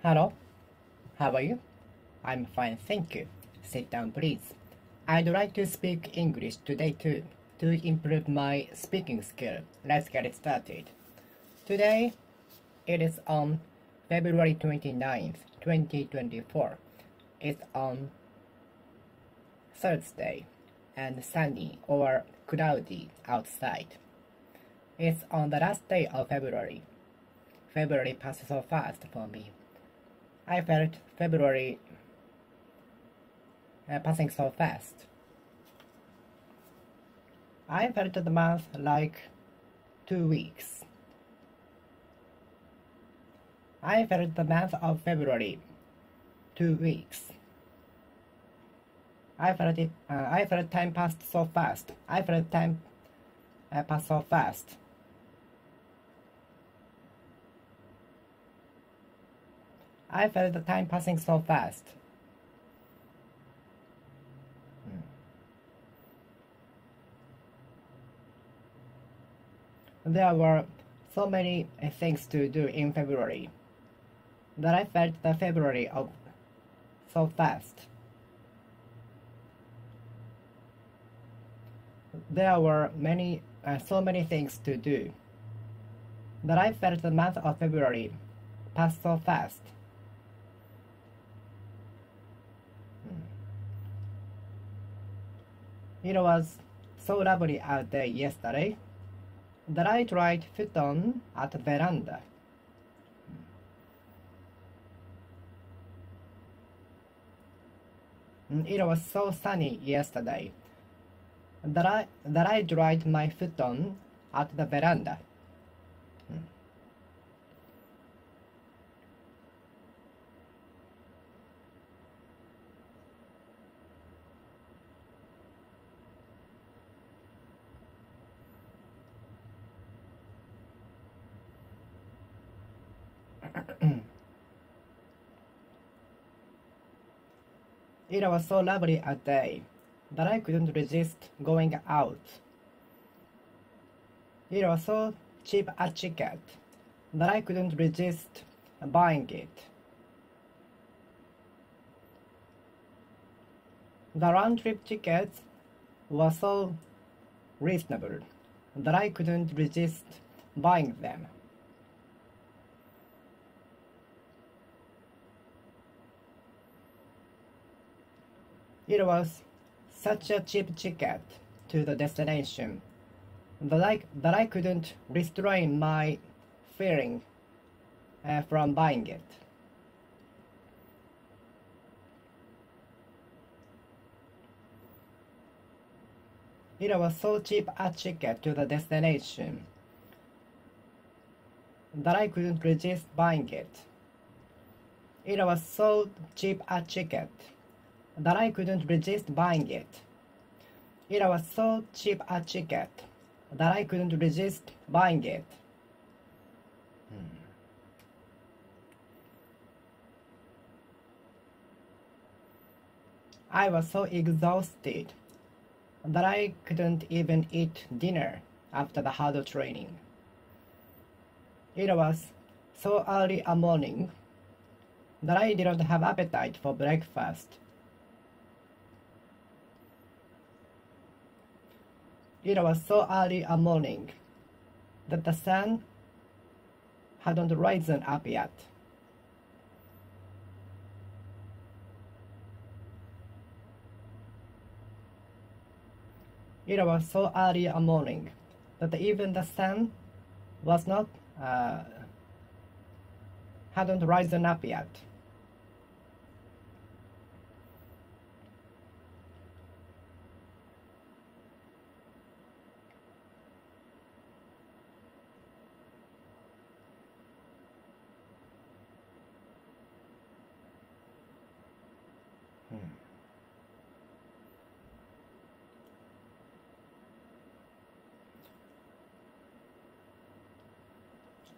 Hello, how are you? I'm fine, thank you. Sit down, please. I'd like to speak English today too, to improve my speaking skill. Let's get it started. Today, it is on February 29th, 2024. It's on Thursday and sunny or cloudy outside. It's on the last day of February. February passed so fast for me. I felt February passing so fast. I felt the month like 2 weeks. I felt the month of February 2 weeks. I felt time passed so fast. I felt time passed so fast. I felt the time passing so fast. There were so many things to do in February that I felt the February of so fast. There were so many things to do that I felt the month of February pass so fast. It was so lovely out there yesterday that I tried futon at the veranda. It was so sunny yesterday that I dried my futon at the veranda. It was so lovely a day that I couldn't resist going out. It was so cheap a ticket that I couldn't resist buying it. The round-trip tickets were so reasonable that I couldn't resist buying them. It was such a cheap ticket to the destination that I couldn't restrain my feeling from buying it. It was so cheap a ticket to the destination that I couldn't resist buying it. It was so cheap a ticket that I couldn't resist buying it. It was so cheap a ticket that I couldn't resist buying it. I was so exhausted that I couldn't even eat dinner after the hard training. It was so early a morning that I didn't have appetite for breakfast. It was so early a morning that the sun hadn't risen up yet. It was so early a morning that even the sun was not hadn't risen up yet.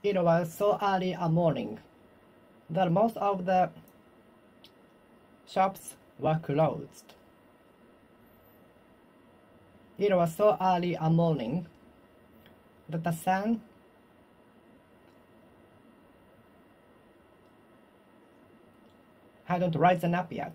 It was so early a morning that most of the shops were closed. It was so early a morning that the sun I don't risen up yet.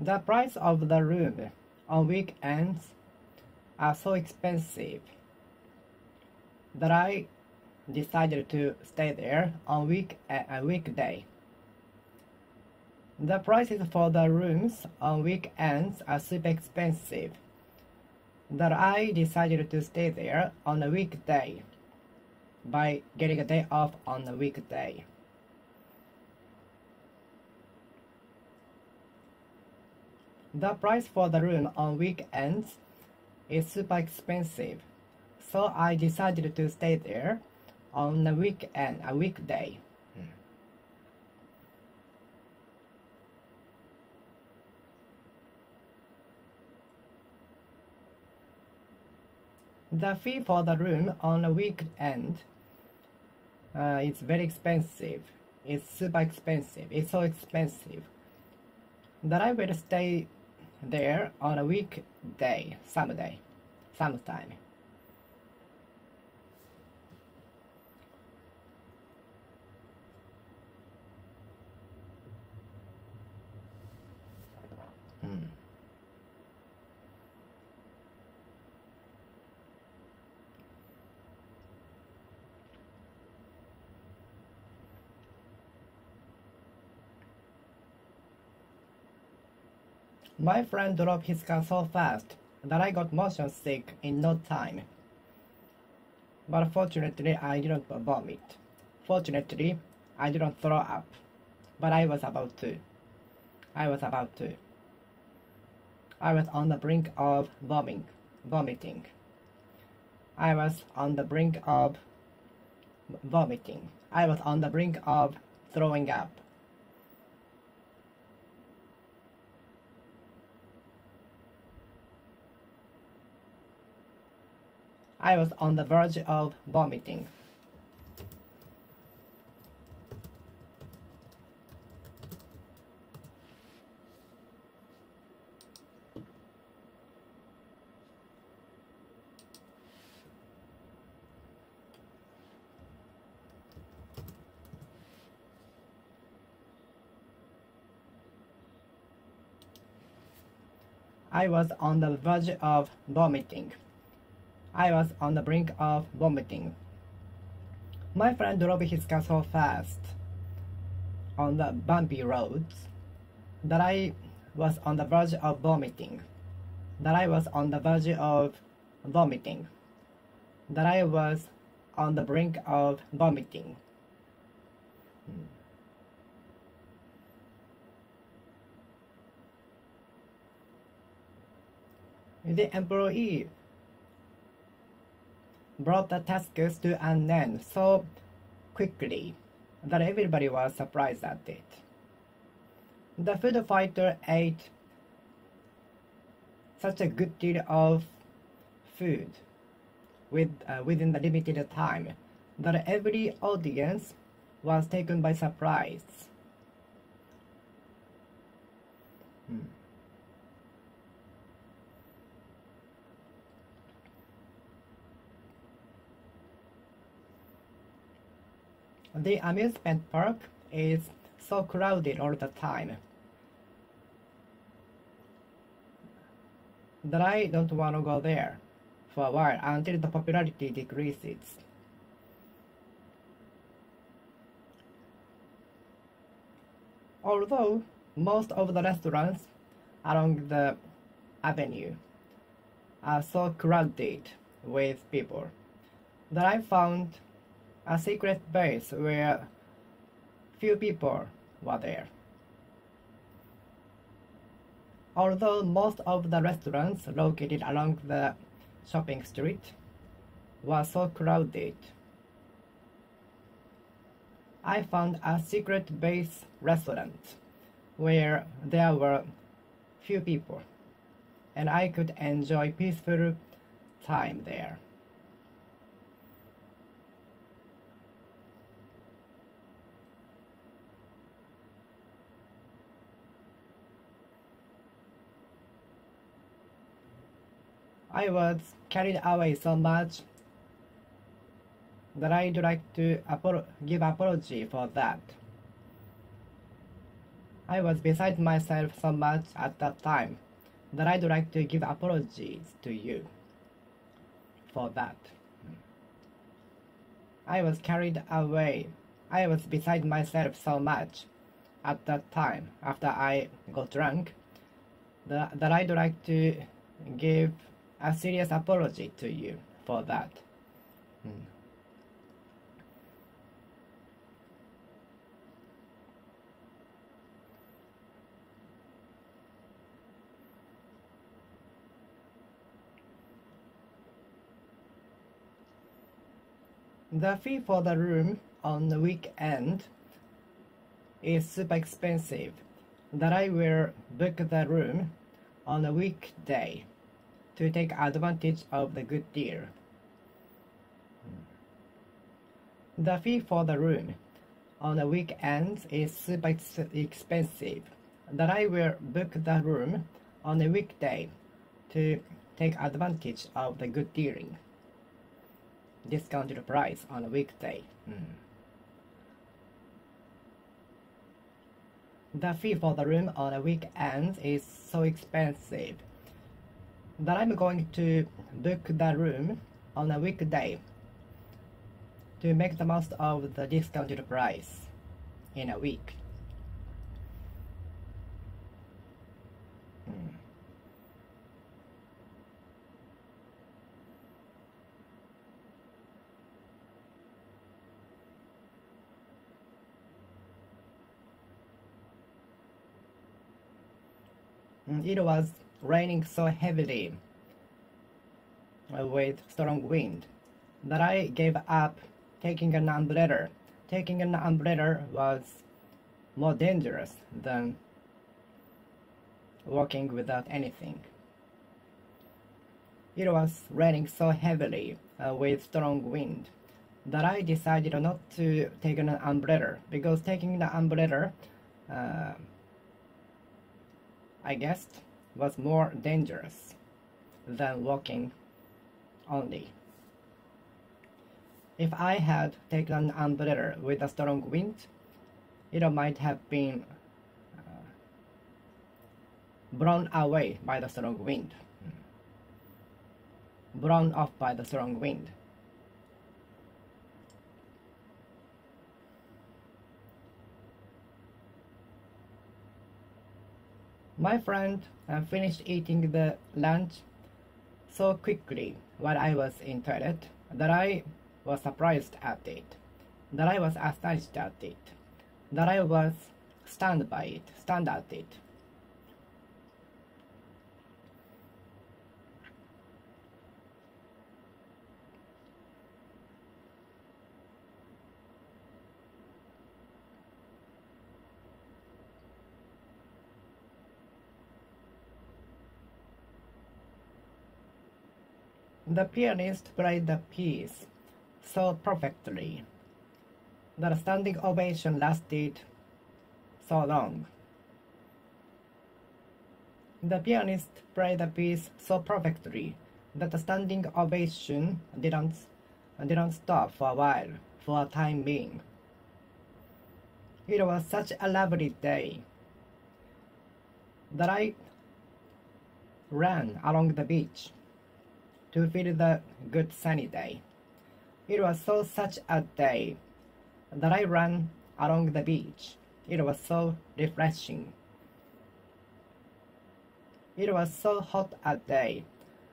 The price of the room on weekends are so expensive that I decided to stay there on a weekday. The prices for the rooms on weekends are super expensive that I decided to stay there on a weekday by getting a day off on a weekday. The price for the room on weekends is super expensive, so I decided to stay there on a weekday. The fee for the room on a weekend is very expensive. It's super expensive. It's so expensive that I will stay there on a weekday, sometime. My friend drove his car so fast that I got motion sick in no time. But fortunately, I didn't vomit. Fortunately, I didn't throw up. But I was about to. I was on the brink of vomiting. I was on the brink of vomiting. I was on the brink of throwing up. I was on the verge of vomiting. I was on the verge of vomiting. I was on the brink of vomiting. My friend drove his car so fast on the bumpy roads that I was on the verge of vomiting. That I was on the verge of vomiting. That I was on the brink of vomiting. The employee brought the tasks to an end so quickly that everybody was surprised at it. The food fighter ate such a good deal of food within the limited time that every audience was taken by surprise. The amusement park is so crowded all the time that I don't want to go there for a while until the popularity decreases. Although most of the restaurants along the avenue are so crowded with people that I found a secret base where few people were there. Although most of the restaurants located along the shopping street were so crowded, I found a secret base restaurant where there were few people, and I could enjoy peaceful time there. I was carried away so much that I'd like to give apology for that. I was beside myself so much at that time that I'd like to give apologies to you for that. I was carried away. I was beside myself so much at that time after I got drunk that I'd like to give a serious apology to you for that. The fee for the room on the weekend is super expensive. That I will book the room on a weekday to take advantage of the good deal. The fee for the room on the weekends is super expensive. That I will book the room on a weekday to take advantage of the good dealing. Discounted price on a weekday. The fee for the room on a weekend is so expensive that I'm going to book the room on a weekday to make the most of the discounted price in a week. It was raining so heavily with strong wind that I gave up taking an umbrella. Taking an umbrella was more dangerous than walking without anything. It was raining so heavily with strong wind that I decided not to take an umbrella, because taking the umbrella I guess was more dangerous than walking only. If I had taken an umbrella with a strong wind, it might have been blown away by the strong wind, blown off by the strong wind. My friend finished eating the lunch so quickly while I was in toilet that I was surprised at it, that I was astonished at it, that I was stunned at it. The pianist played the piece so perfectly that a standing ovation lasted so long. The pianist played the piece so perfectly that the standing ovation didn't stop for a while, for a time being. It was such a lovely day that I ran along the beach to feel the good sunny day. It was such a day that I ran along the beach. It was so refreshing. It was so hot a day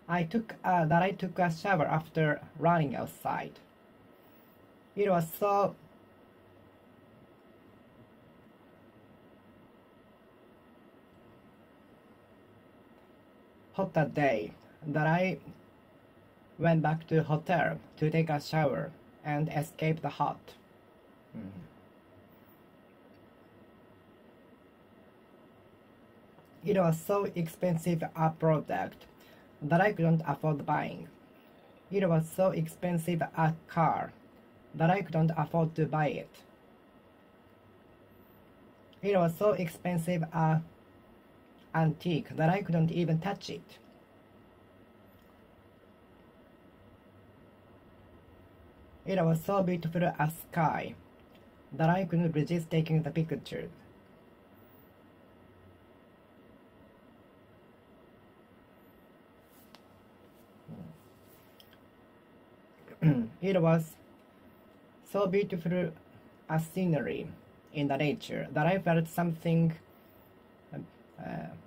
I took a shower after running outside. It was so hot a day that I went back to hotel to take a shower and escape the hot. It was so expensive a product that I couldn't afford buying. It was so expensive a car that I couldn't afford to buy it. It was so expensive a antique that I couldn't even touch it. It was so beautiful a sky that I couldn't resist taking the picture. It was so beautiful a scenery in the nature that I felt something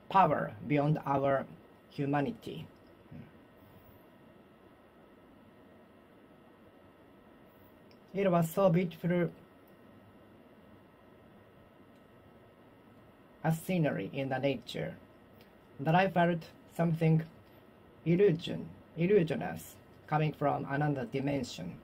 power beyond our humanity. It was so beautiful a scenery in the nature that I felt something illusionous coming from another dimension.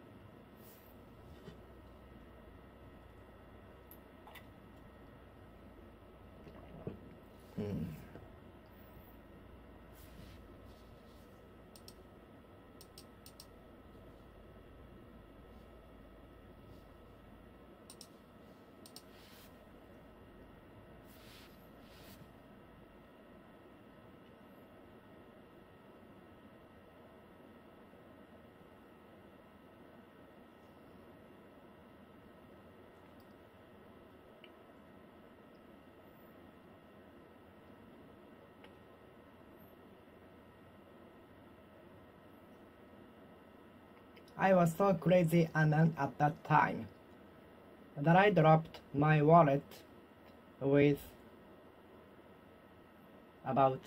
I was so crazy a man at that time that I dropped my wallet with about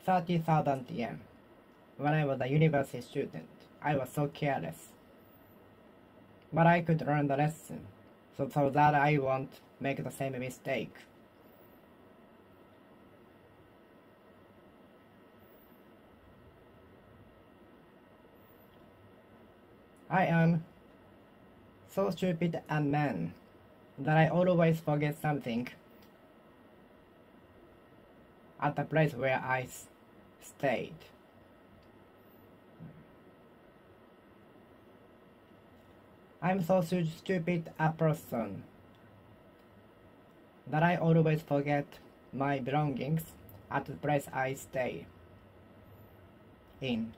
30,000 yen when I was a university student. I was so careless. But I could learn the lesson so that I won't make the same mistake. I am so stupid a man that I always forget something at the place where I stayed. I'm so stupid a person that I always forget my belongings at the place I stay in.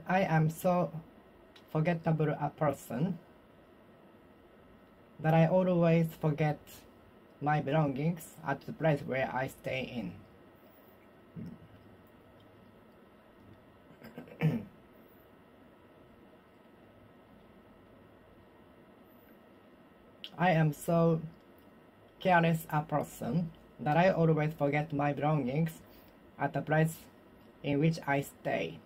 I am so forgettable a person that I always forget my belongings at the place where I stay in. I am so careless a person that I always forget my belongings at the place in which I stay.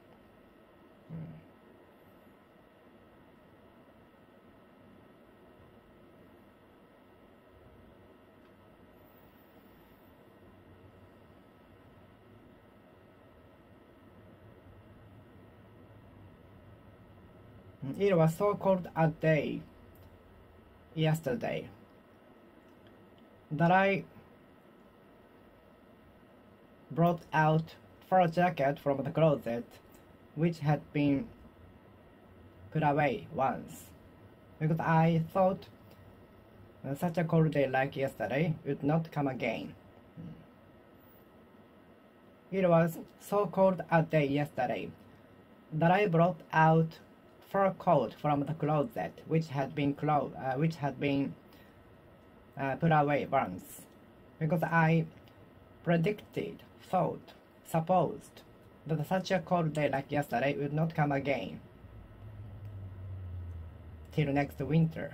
It was so cold a day yesterday that I brought out fur jacket from the closet which had been put away once because I thought such a cold day like yesterday would not come again. It was so cold a day yesterday that I brought out fur coat from the closet which had been put away once because I supposed that such a cold day like yesterday would not come again till next winter.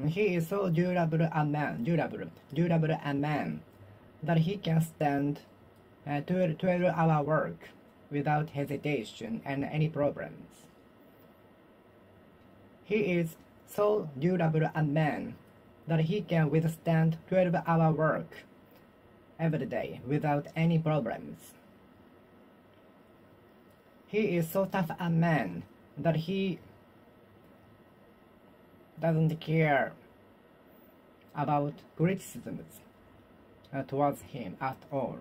He is so durable a man that he can stand 12-hour work without hesitation and any problems. He is so durable a man that he can withstand 12-hour work every day without any problems. He is so tough a man that he doesn't care about criticisms towards him at all.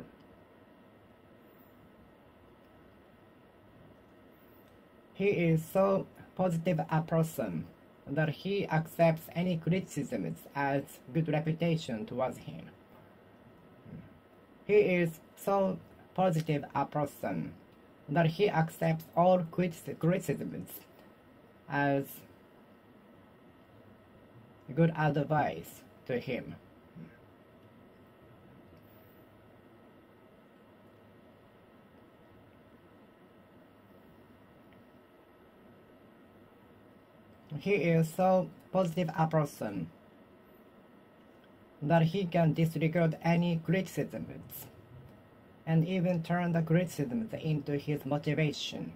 He is so positive a person that he accepts any criticisms as good reputation towards him. He is so positive a person that he accepts all criticisms as good advice to him. He is so positive a person that he can disregard any criticisms and even turn the criticisms into his motivation.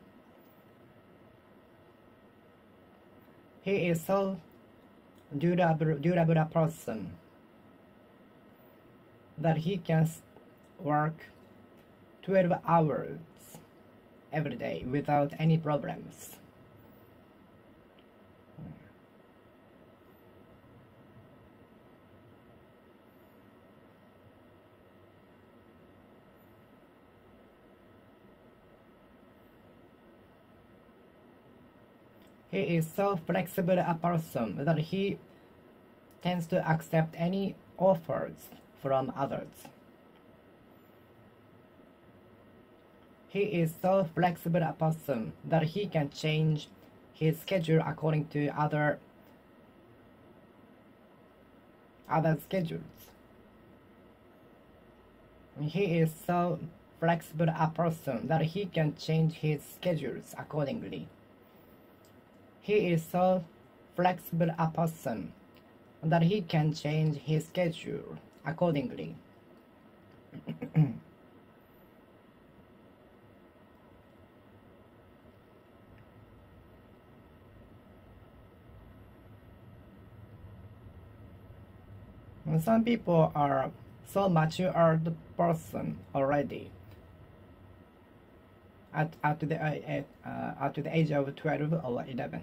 He is so durable a person that he can work 12 hours every day without any problems. He is so flexible a person that he tends to accept any offers from others. He is so flexible a person that he can change his schedule according to other schedules. He is so flexible a person that he can change his schedules accordingly. He is so flexible a person that he can change his schedule accordingly. Some people are so matured person already at the age of 12 or 11.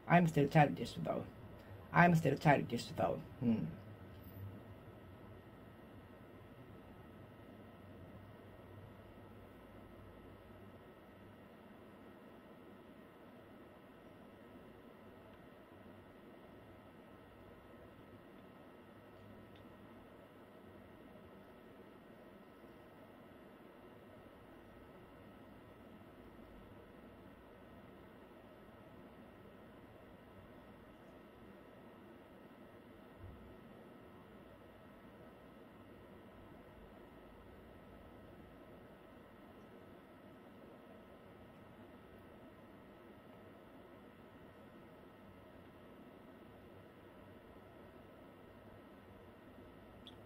I'm still childish though.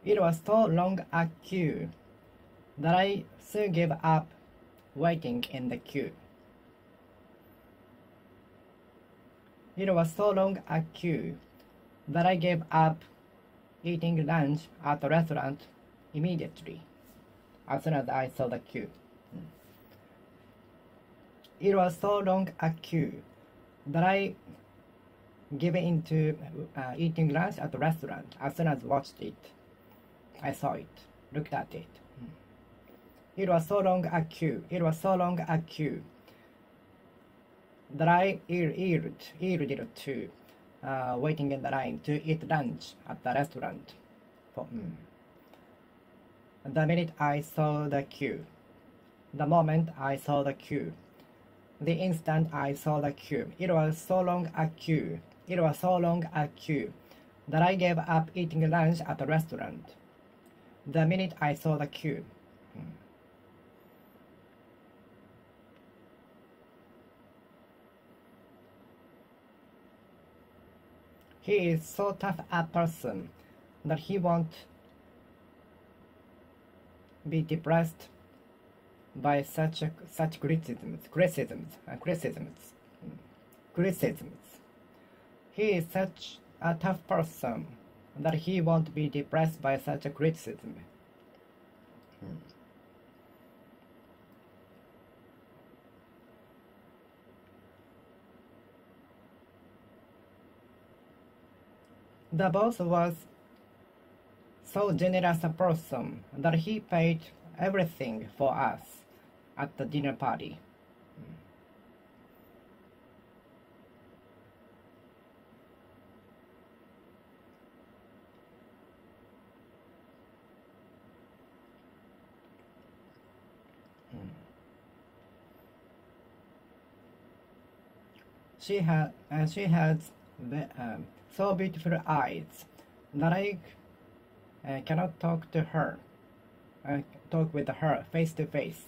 It was so long a queue that I soon gave up waiting in the queue. It was so long a queue that I gave up eating lunch at the restaurant immediately as soon as I saw the queue. It was so long a queue that I gave into eating lunch at the restaurant as soon as I watched it. I saw it, looked at it. It was so long a queue that I yielded to waiting in the line to eat lunch at the restaurant. The minute I saw the queue, the moment I saw the queue, the instant I saw the queue, it was so long a queue that I gave up eating lunch at the restaurant. The minute I saw the queue. He is so tough a person that he won't be depressed by such criticisms. He is such a tough person that he won't be depressed by such a criticism. The boss was so generous a person that he paid everything for us at the dinner party. She has so beautiful eyes that I cannot talk with her face to face.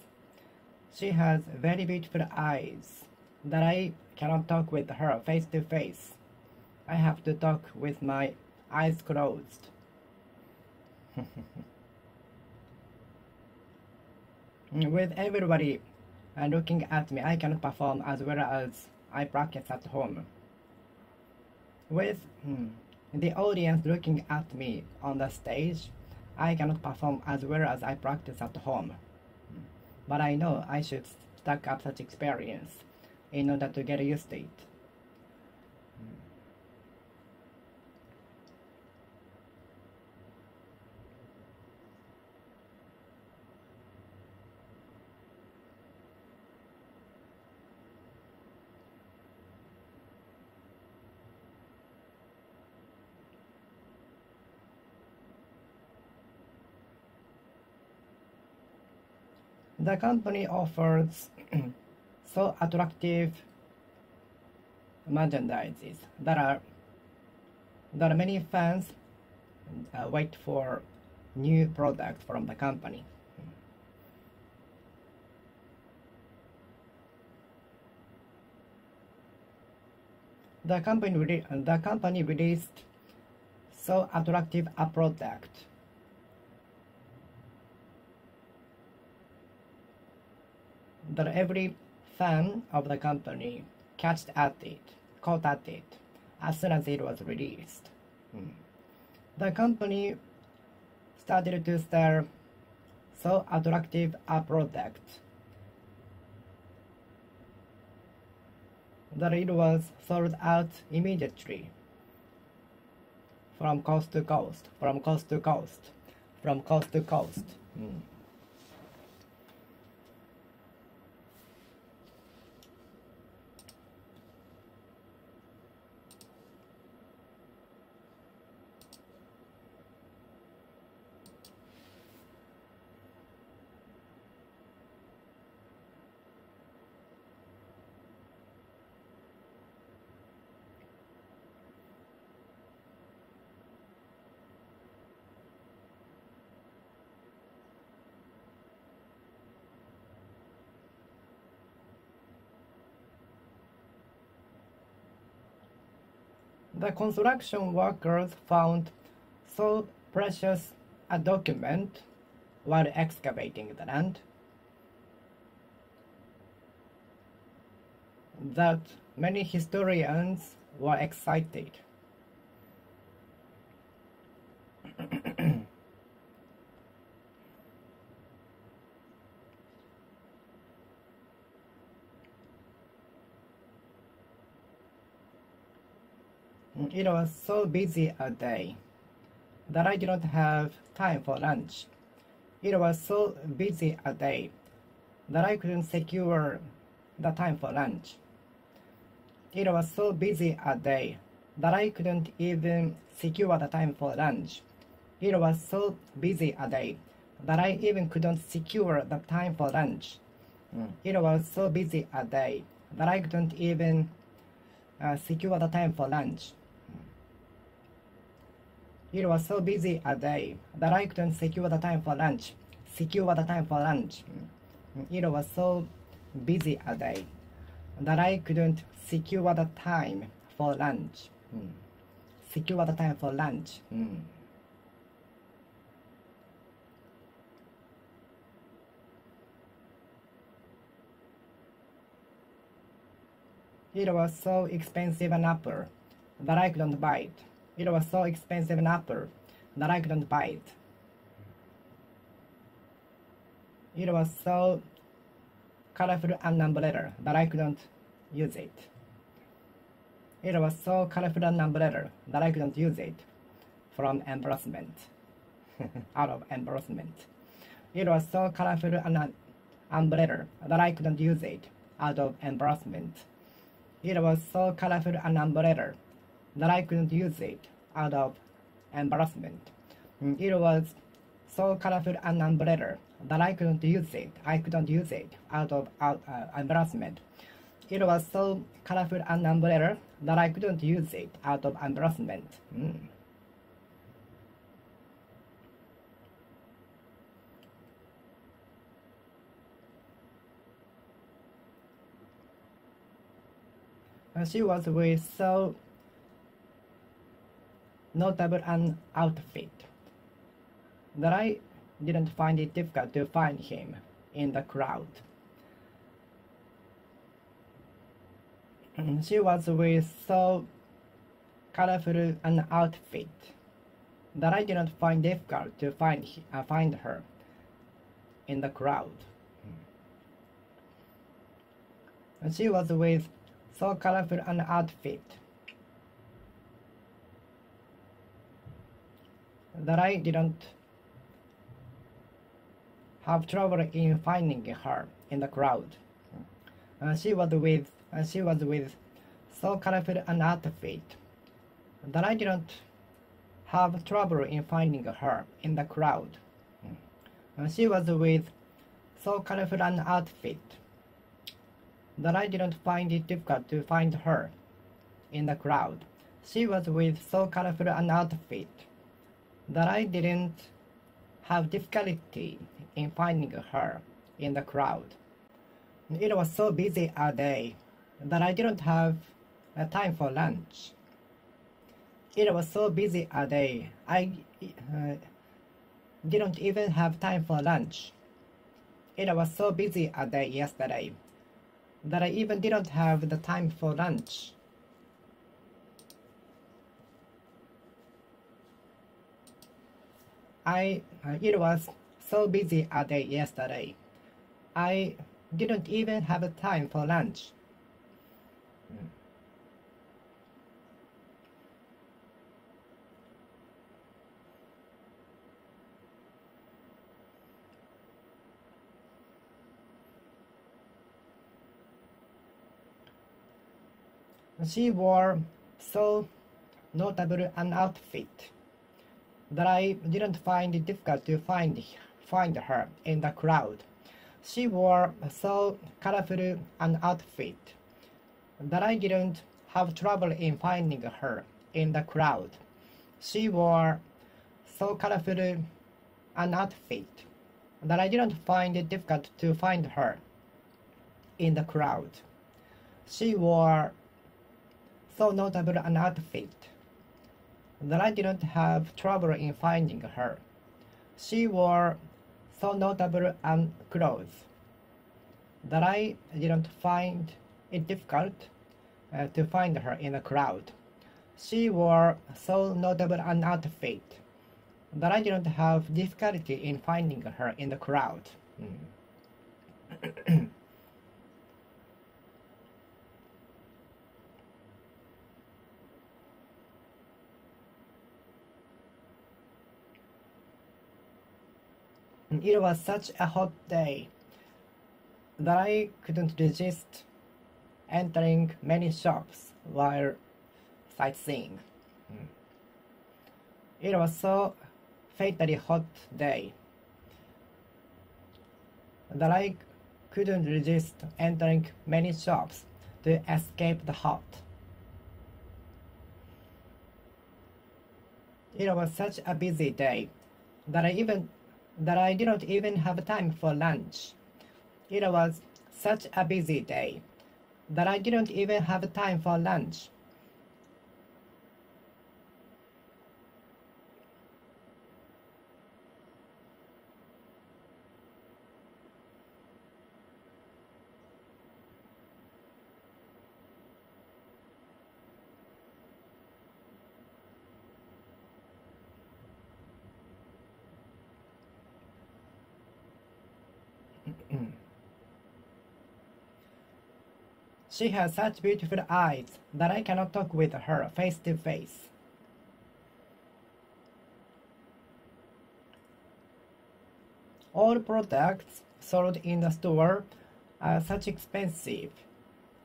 She has very beautiful eyes that I cannot talk with her face to face. I have to talk with my eyes closed. With everybody looking at me, I cannot perform as well as I practice at home. With the audience looking at me on the stage, I cannot perform as well as I practice at home. But I know I should stack up such experience in order to get used to it. The company offers so attractive merchandises that many fans wait for new products from the company. The company released so attractive a product that every fan of the company caught at it as soon as it was released. The company started to sell so attractive a product that it was sold out immediately from coast to coast. The construction workers found so precious a document while excavating the land that many historians were excited. It was so busy a day that I did not have time for lunch. It was so busy a day that I couldn't secure the time for lunch. It was so busy a day that I couldn't even secure the time for lunch. It was so busy a day that I even couldn't secure the time for lunch. It was so busy a day that I couldn't even secure the time for lunch. It was so busy a day that I couldn't secure the time for lunch. Secure the time for lunch. It was so busy a day that I couldn't secure the time for lunch. secure the time for lunch. It was so expensive an apple that I couldn't buy it. It was so expensive an apple that I couldn't buy it. It was so colorful an umbrella that I couldn't use it. It was so colorful an umbrella that I couldn't use it. From embarrassment. Out of embarrassment. It was so colorful an umbrella that I couldn't use it. Out of embarrassment. It was so colorful an umbrella that I couldn't use it. Out of embarrassment. It was so colorful an umbrella that I couldn't use it. I couldn't use it out of embarrassment. It was so colorful an umbrella that I couldn't use it out of embarrassment. She was with so notable an outfit that I didn't find it difficult to find him in the crowd. She was with so colorful an outfit that I didn't find difficult to find her in the crowd. She was with so colorful an outfit that I didn't have trouble in finding her in the crowd. She was with so colorful an outfit that I didn't have trouble in finding her in the crowd. She was with so colorful an outfit that I didn't find it difficult to find her in the crowd. She was with so colorful an outfit that I didn't have difficulty in finding her in the crowd. It was so busy a day that I didn't have time for lunch. It was so busy a day I didn't even have time for lunch. It was so busy a day yesterday that I even didn't have the time for lunch. It was so busy a day yesterday. I didn't even have time for lunch. She wore so notable an outfit that I didn't find it difficult to find her in the crowd. She wore so colorful an outfit that I didn't have trouble in finding her in the crowd. She wore so colorful an outfit that I didn't find it difficult to find her in the crowd. She wore so notable an outfit that I didn't have trouble in finding her. She wore so notable an clothes that I didn't find it difficult to find her in the crowd. She wore so notable an outfit that I didn't have difficulty in finding her in the crowd. It was such a hot day that I couldn't resist entering many shops while sightseeing. It was so fatally hot day that I couldn't resist entering many shops to escape the hot. It was such a busy day that I didn't even have time for lunch. It was such a busy day that I didn't even have time for lunch. She has such beautiful eyes that I cannot talk with her face to face. All products sold in the store are such expensive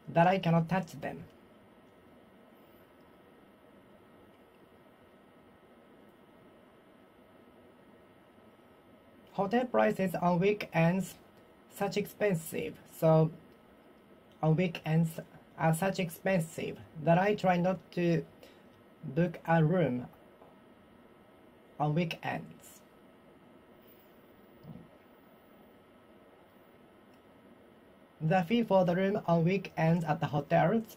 that I cannot touch them. Hotel prices on weekends such expensive, so on weekends are such expensive that I try not to book a room on weekends. The fee for the room on weekends at the hotels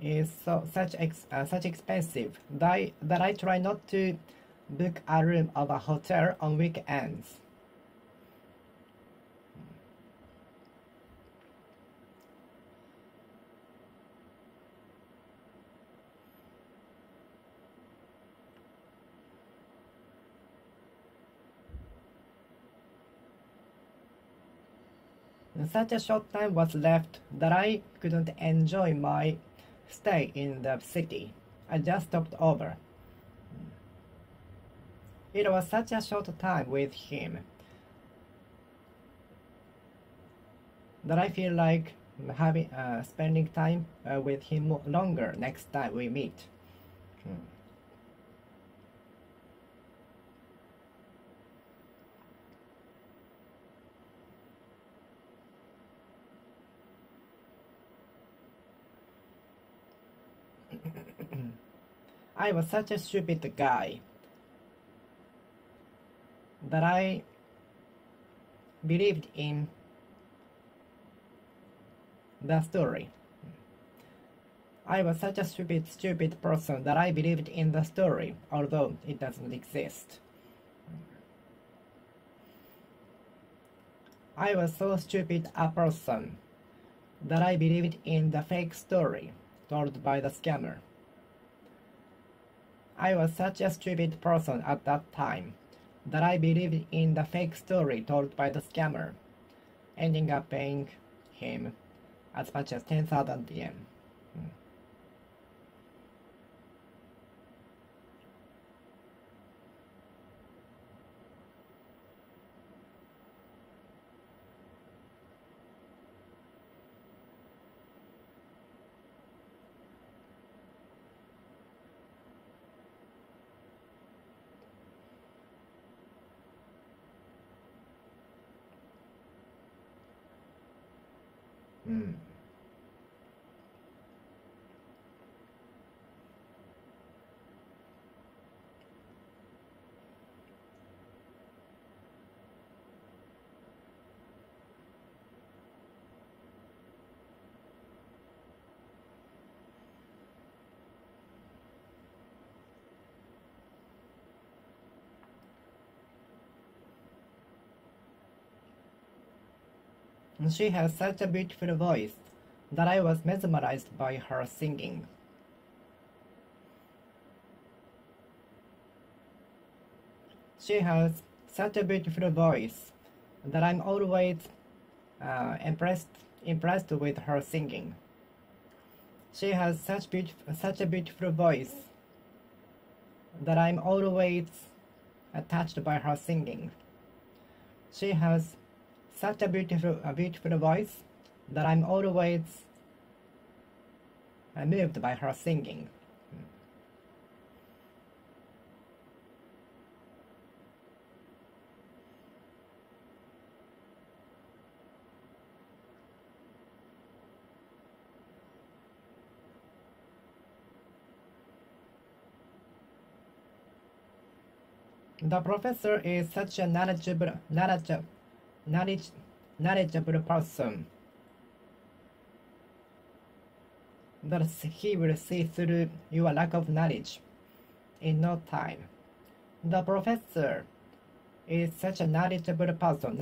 is such expensive that I try not to book a room of a hotel on weekends. Such a short time was left that I couldn't enjoy my stay in the city. I just stopped over. It was such a short time with him that I feel like having spending time with him longer next time we meet. I was such a stupid guy that I believed in the story. I was such a stupid person that I believed in the story, although it doesn't exist. I was so stupid a person that I believed in the fake story told by the scammer. I was such a stupid person at that time that I believed in the fake story told by the scammer, ending up paying him as much as 10,000 yen. She has such a beautiful voice that I was mesmerized by her singing. She has such a beautiful voice that I'm always impressed with her singing. She has such a beautiful voice that I'm always touched by her singing. She has such a beautiful voice that I'm always moved by her singing. The professor is such a knowledgeable person that he will see through your lack of knowledge in no time. The professor is such a knowledgeable person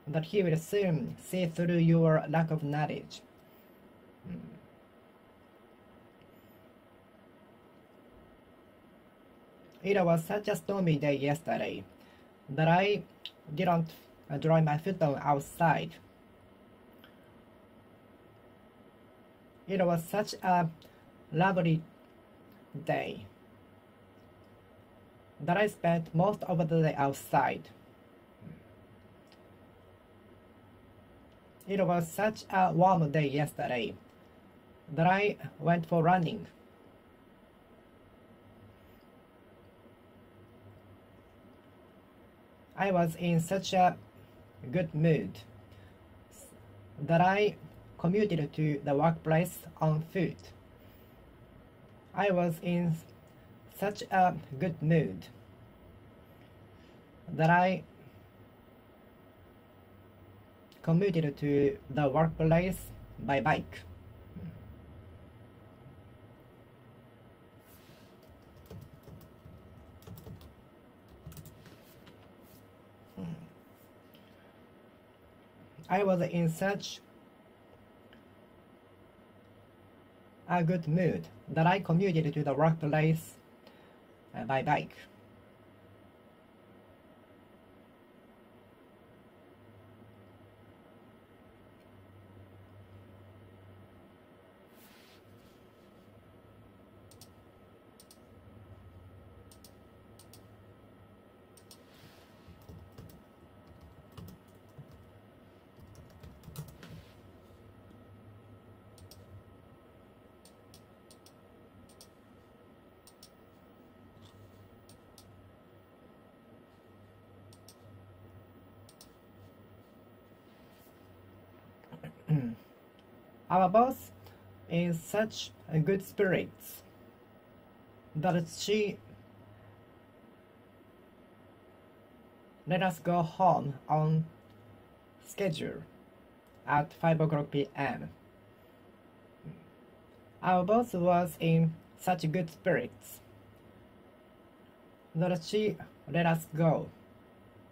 that he will soon see through your lack of knowledge. It was such a stormy day yesterday that I didn't dry my foot on outside. It was such a lovely day that I spent most of the day outside. It was such a warm day yesterday that I went for running. I was in such a good mood that I commuted to the workplace on foot. I was in such a good mood that I commuted to the workplace by bike. I was in such a good mood that I commuted to the workplace by bike. Our boss is such a good spirits that she let us go home on schedule at 5 o'clock p.m. Our boss was in such good spirits that she let us go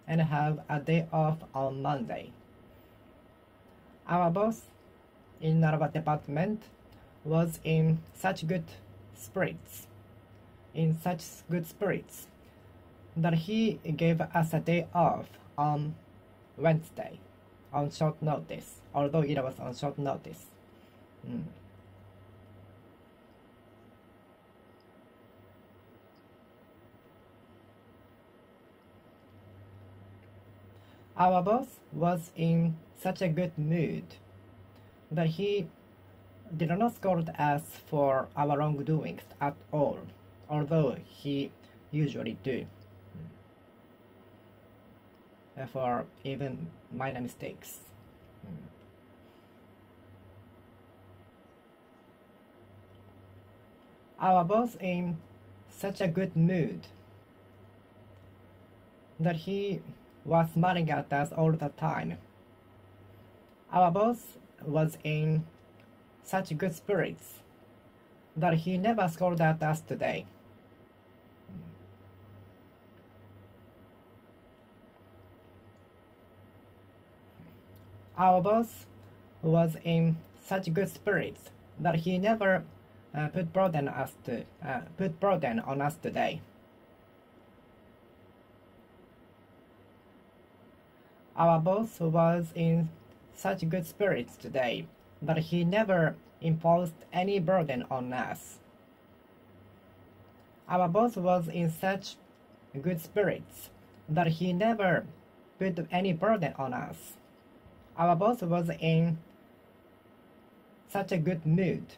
and have a day off on Monday. Our boss in our department was in such good spirits, that he gave us a day off on Wednesday on short notice, although it was on short notice. Our boss was in such a good mood that he did not scold us for our wrongdoings at all, although he usually do, for even minor mistakes. Our boss in such a good mood that he was smiling at us all the time. Our boss was in such good spirits that he never scolded at us today. Our boss was in such good spirits that he never put burden on us today. Our boss was in such good spirits today that he never imposed any burden on us. Our boss was in such good spirits that he never put any burden on us. Our boss was in such a good mood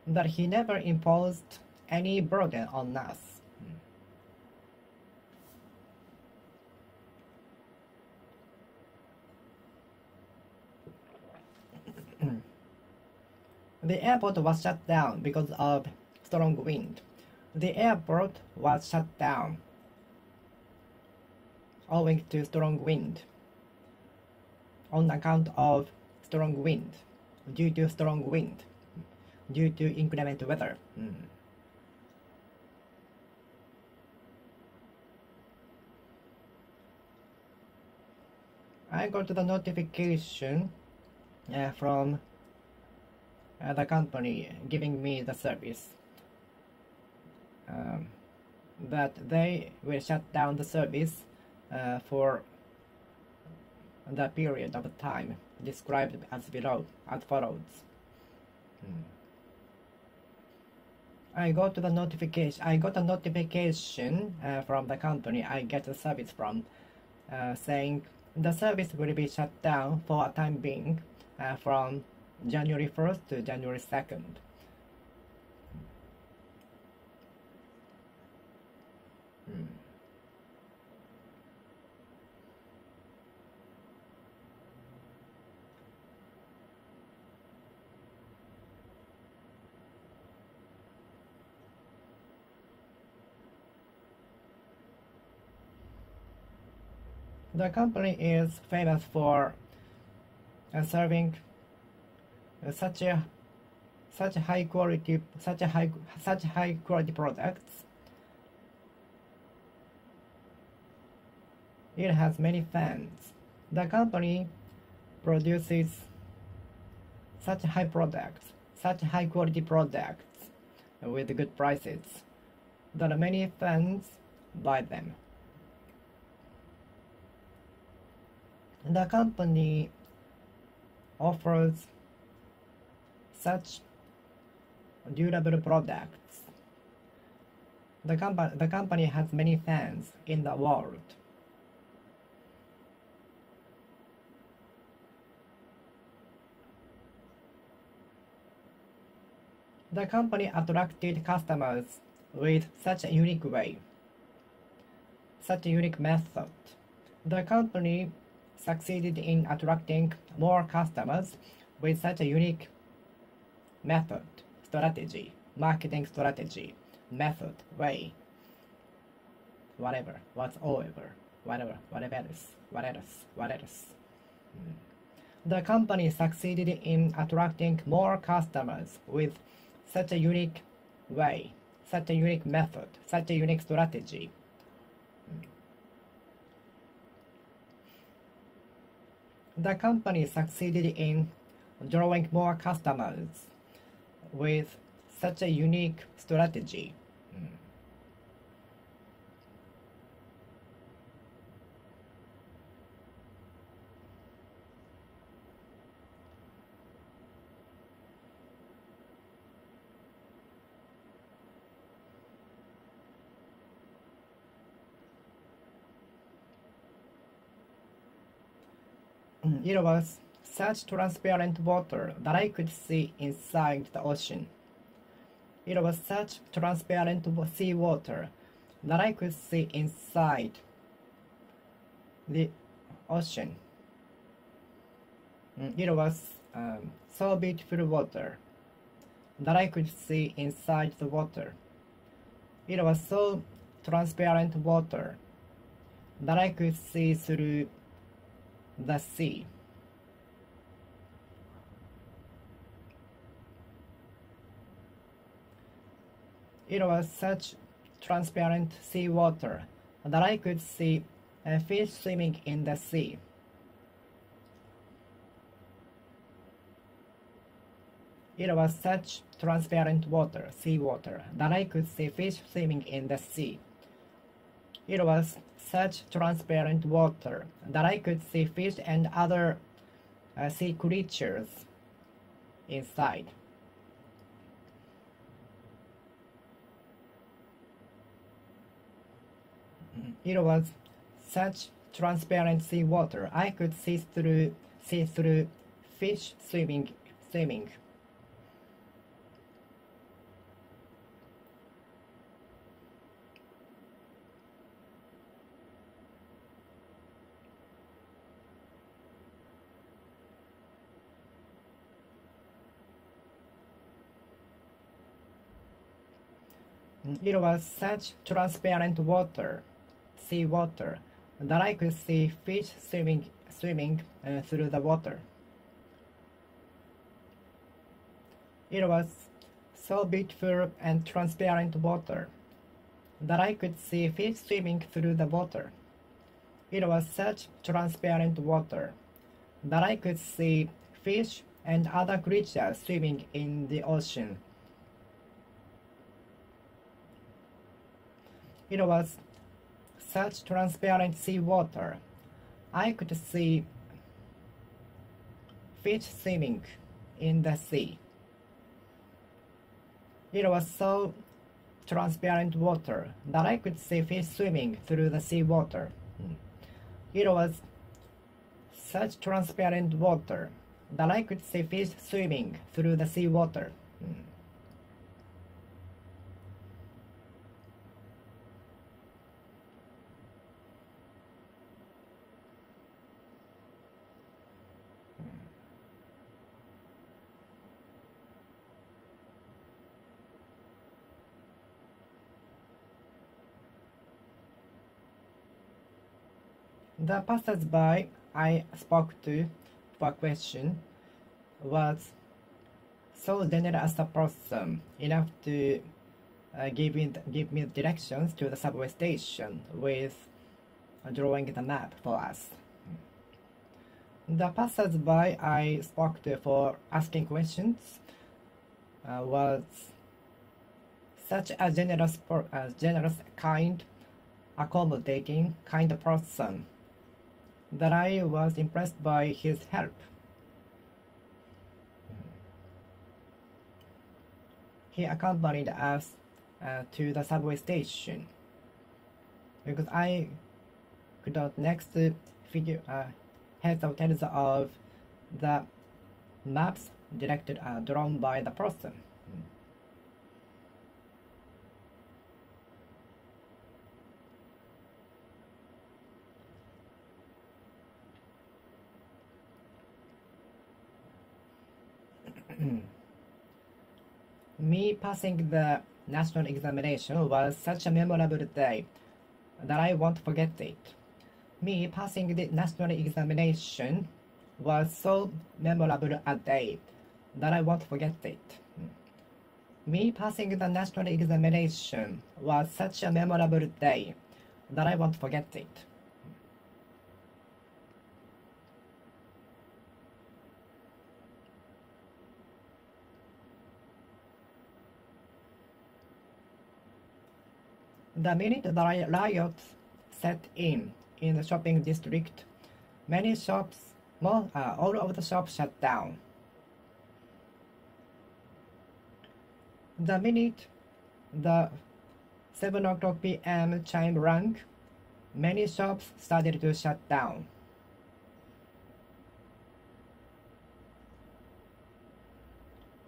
that he never imposed any burden on us. The airport was shut down because of strong wind. The airport was shut down owing to strong wind, on account of strong wind, due to strong wind, due to inclement weather. I got the notification from the company giving me the service. that they will shut down the service for the period of time described as below, as follows. I got a notification from the company I get a service from, saying the service will be shut down for a time being from January 1st to January 2nd. The company is famous for serving such high quality products. It has many fans. The company produces such high products, such high quality products with good prices that many fans buy them. The company offers such durable products. The company has many fans in the world. The company attracted customers with such a unique way, such a unique method. The company succeeded in attracting more customers with such a unique method, strategy, marketing strategy, method, way, whatever else. The company succeeded in attracting more customers with such a unique way, such a unique method, such a unique strategy. The company succeeded in drawing more customers with such a unique strategy. It was such transparent water that I could see inside the ocean. It was such transparent sea water that I could see inside the ocean. It was so beautiful water that I could see inside the water. It was so transparent water that I could see through the sea. It was such transparent sea water that I could see a fish swimming in the sea. It was such transparent water, sea water, that I could see fish swimming in the sea. It was such transparent water that I could see fish and other sea creatures inside. It was such transparent sea water I could see through fish swimming. It was such transparent water, sea water, that I could see fish swimming through the water. It was so beautiful and transparent water that I could see fish swimming through the water. It was such transparent water that I could see fish and other creatures swimming in the ocean. It was such transparent sea water. I could see fish swimming in the sea. It was so transparent water that I could see fish swimming through the sea water. It was such transparent water that I could see fish swimming through the sea water. The passers-by I spoke to for a question was so generous a person enough to give me directions to the subway station with drawing the map for us. The passers-by I spoke to for asking questions was such a generous, kind, accommodating, kind person that I was impressed by his help. He accompanied us to the subway station because I could not next figure have the details of the maps directed drawn by the person. Me passing the national examination was such a memorable day that I won't forget it. Me passing the national examination was so memorable a day that I won't forget it. Me passing the national examination was such a memorable day that I won't forget it. The minute the riots set in the shopping district, many shops, all of the shops shut down. The minute the 7 o'clock p.m. chime rang, many shops started to shut down.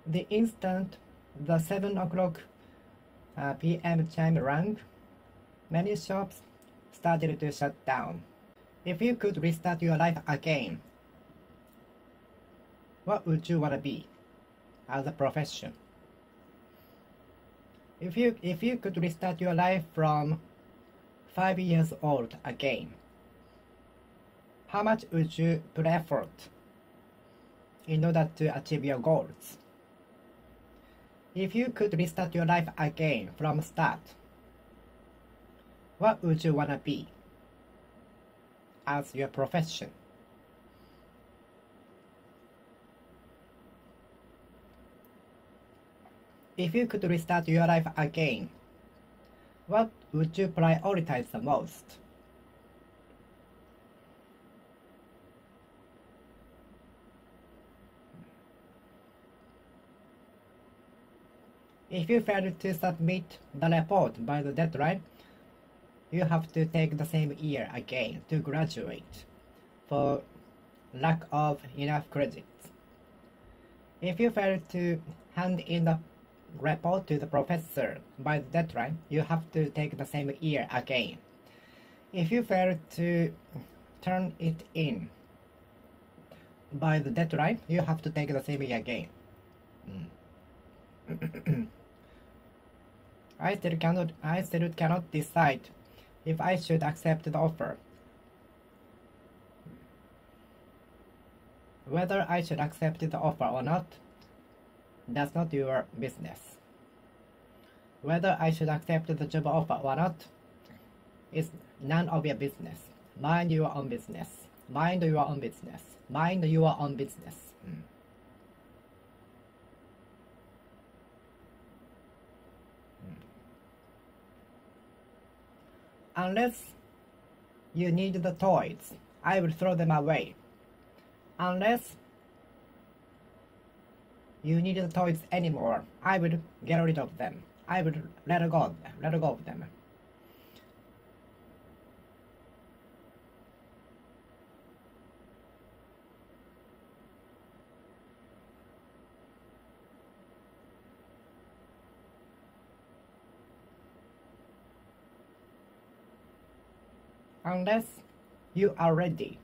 The instant the 7 o'clock p.m. chime rang, many shops started to shut down. If you could restart your life again, what would you want to be as a profession? If you could restart your life from 5 years old again, how much would you put effort in order to achieve your goals? If you could restart your life again from start, what would you want to be as your profession? If you could restart your life again, what would you prioritize the most? If you fail to submit the report by the deadline, you have to take the same year again to graduate for lack of enough credits. If you fail to hand in the report to the professor by the deadline, you have to take the same year again. If you fail to turn it in by the deadline, you have to take the same year again. I still cannot decide if I should accept the offer. Whether I should accept the offer or not, that's not your business. Whether I should accept the job offer or not is none of your business. Mind your own business. Mind your own business. Mind your own business. Unless you need the toys, I will throw them away. Unless you need the toys anymore, I will get rid of them. I will let go of them. Unless you are ready,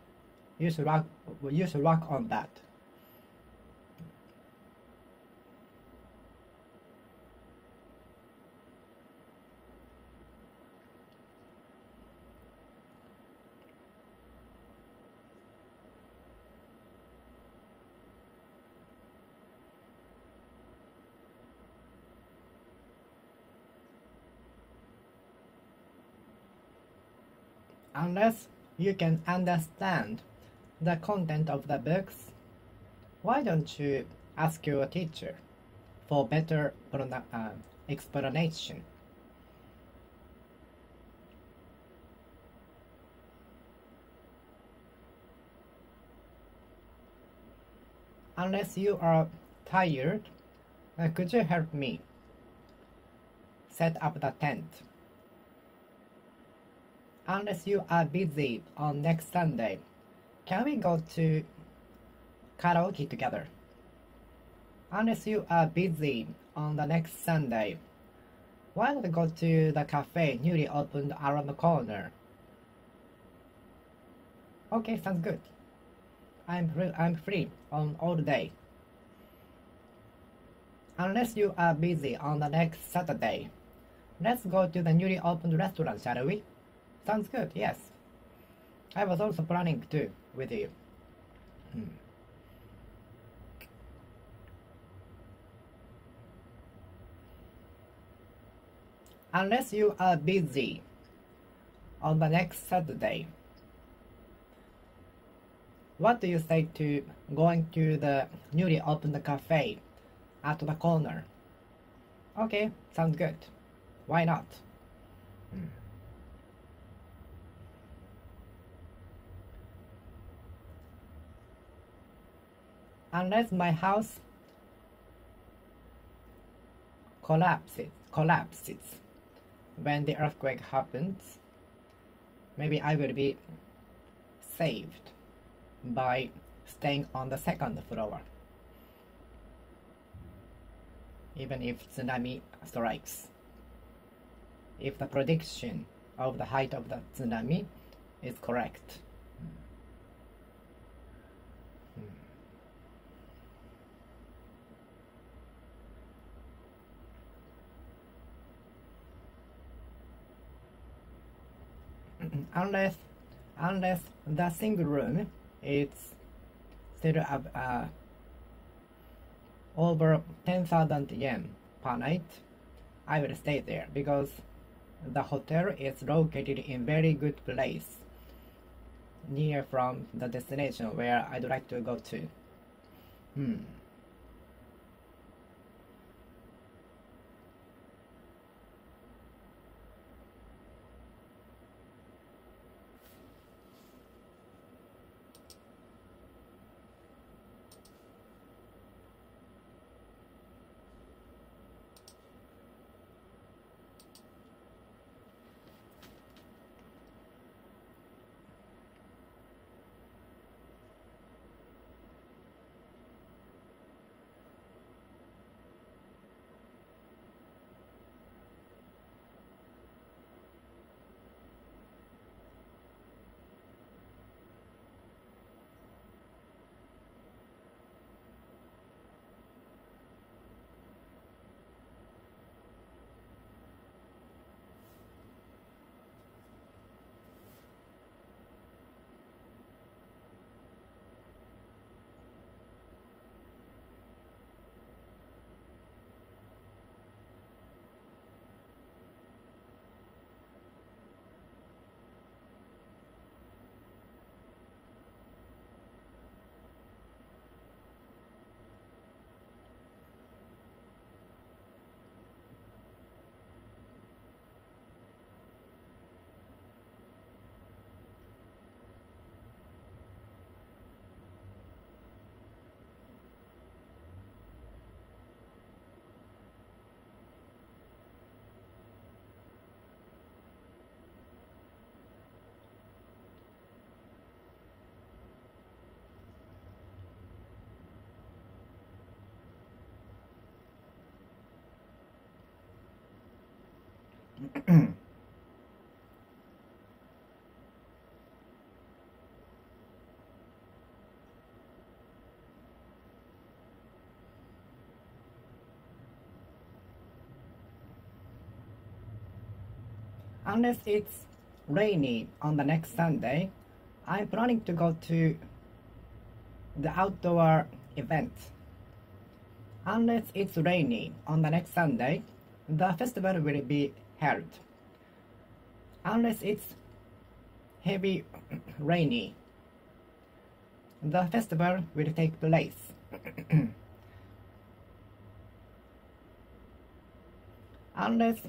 you should work on that. Unless you can understand the content of the books, why don't you ask your teacher for better explanation? Unless you are tired, could you help me set up the tent? Unless you are busy on next Sunday, can we go to karaoke together? Unless you are busy on the next Sunday, why not go to the cafe newly opened around the corner? Okay, sounds good. I'm free on all day. Unless you are busy on the next Saturday, let's go to the newly opened restaurant, shall we? Sounds good, yes. I was also planning to with you. Unless you are busy on the next Saturday, what do you say to going to the newly opened cafe at the corner? Okay, sounds good. Why not? Unless my house collapses when the earthquake happens, maybe I will be saved by staying on the second floor, even if tsunami strikes. If the prediction of the height of the tsunami is correct. Unless the single room is still over 10,000 yen per night, I will stay there because the hotel is located in very good place near from the destination where I'd like to go to. Unless it's rainy on the next Sunday, I'm planning to go to the outdoor event. Unless it's rainy on the next Sunday, the festival will be held. Unless it's heavy rainy, the festival will take place. Unless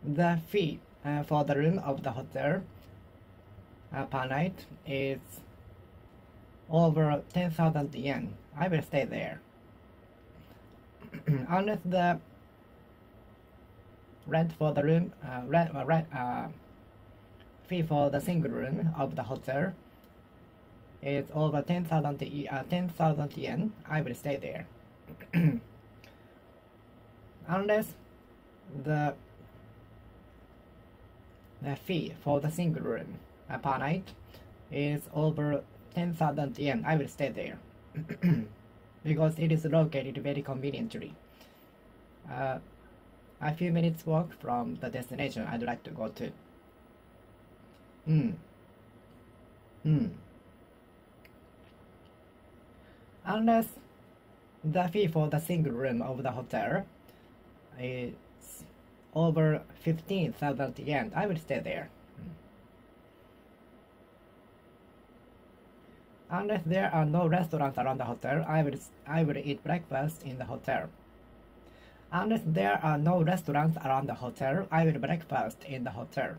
the fee for the room of the hotel per night is over 10,000 yen, I will stay there. Unless the rent for the room, fee for the single room of the hotel is over 10,000 yen, I will stay there. Unless the fee for the single room per night is over 10,000 yen, I will stay there. Because it is located very conveniently. A few minutes walk from the destination I'd like to go to. Unless the fee for the single room of the hotel is over 15,000 yen, I will stay there. Unless there are no restaurants around the hotel, I will eat breakfast in the hotel. Unless there are no restaurants around the hotel, I will breakfast in the hotel.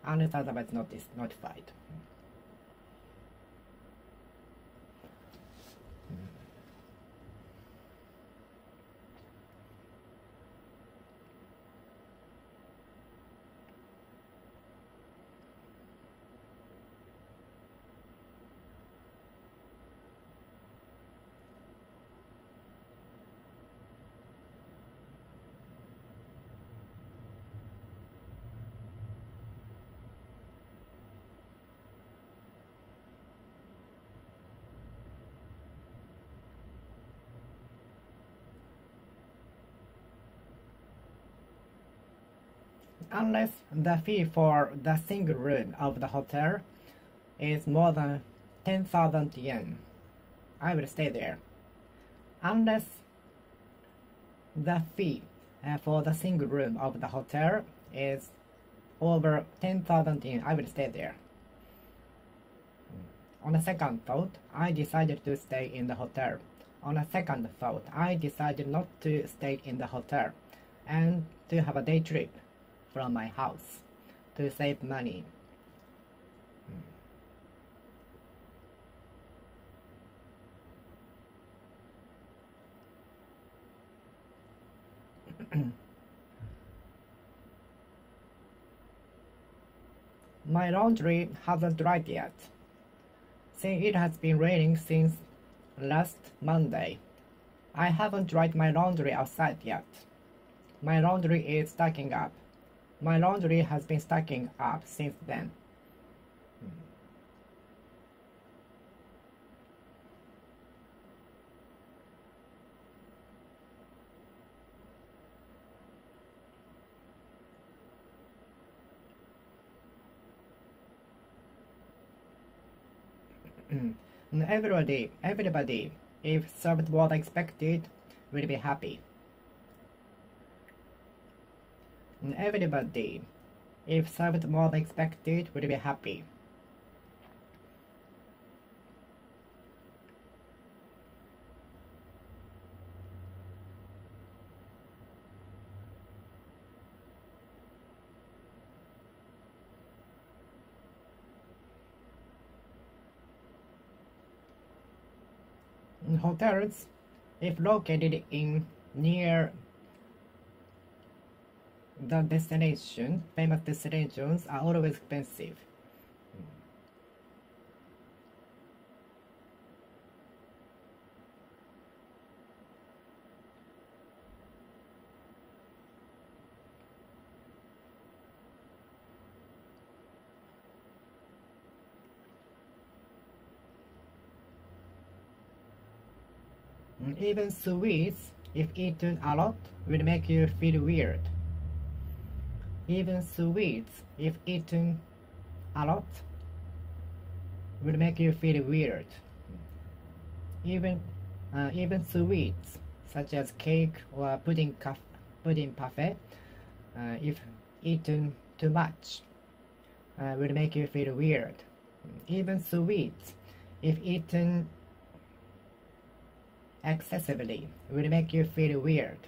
Unless otherwise notified. Unless the fee for the single room of the hotel is more than 10,000 yen, I will stay there. Unless the fee for the single room of the hotel is over 10,000 yen, I will stay there. On a second thought, I decided to stay in the hotel. On a second thought, I decided not to stay in the hotel and to have a day trip from my house to save money. My laundry hasn't dried yet. Since it has been raining since last Monday, I haven't dried my laundry outside yet. My laundry is stacking up. My laundry has been stacking up since then. Everybody, if served what expected, will be happy. Everybody, if served more than expected, will be happy. Hotels, if located in near the destination, famous destinations are always expensive. Even sweets, if eaten a lot, will make you feel weird. Even sweets, if eaten a lot, will make you feel weird. Even even sweets, such as cake or pudding parfait, if eaten too much, will make you feel weird. Even sweets, if eaten excessively, will make you feel weird.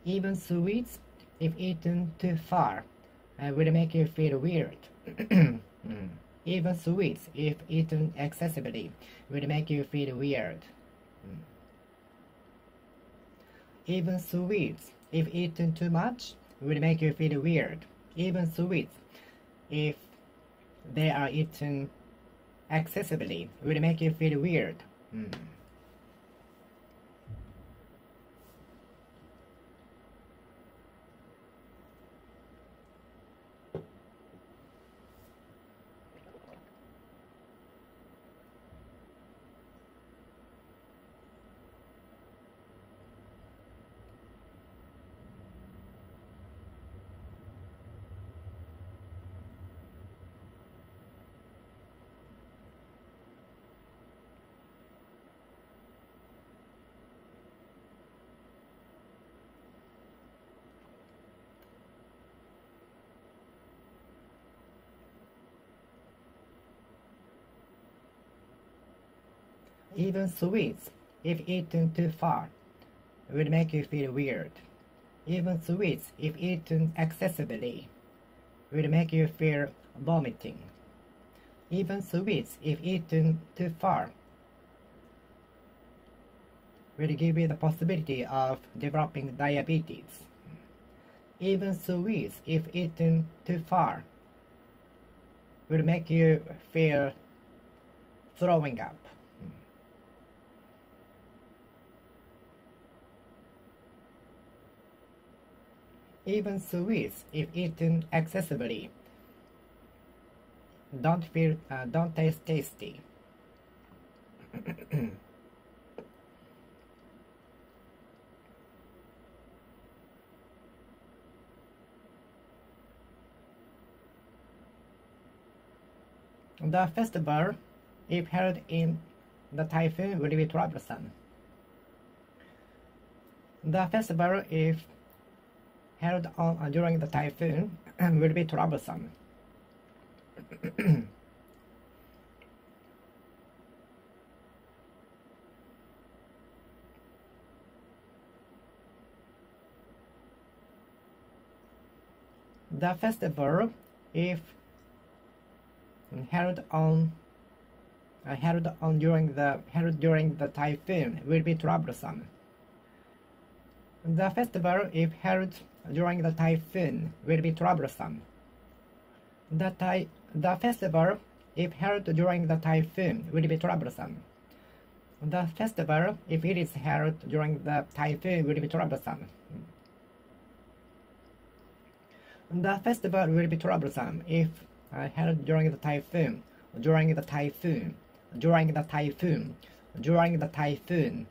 Even sweets, if eaten too far, will make you feel weird. Even sweets, if eaten excessively, will make you feel weird. Even sweets, if eaten too much, will make you feel weird. Even sweets, if they are eaten excessively, will make you feel weird. Even sweets, if eaten too far, will make you feel weird. Even sweets, if eaten excessively, will make you feel vomiting. Even sweets, if eaten too far, will give you the possibility of developing diabetes. Even sweets, if eaten too far, will make you feel throwing up. Even sweets, if eaten excessively, don't taste tasty. The festival, if held in the typhoon, will be troublesome. The festival, if held on during the typhoon, will be troublesome. The festival, if held during the typhoon, will be troublesome. The festival, if held during the typhoon, will be troublesome. The festival, if held during the typhoon, will be troublesome. The festival, if it is held during the typhoon, will be troublesome. The festival will be troublesome if held during the typhoon, during the typhoon, during the typhoon, during the typhoon.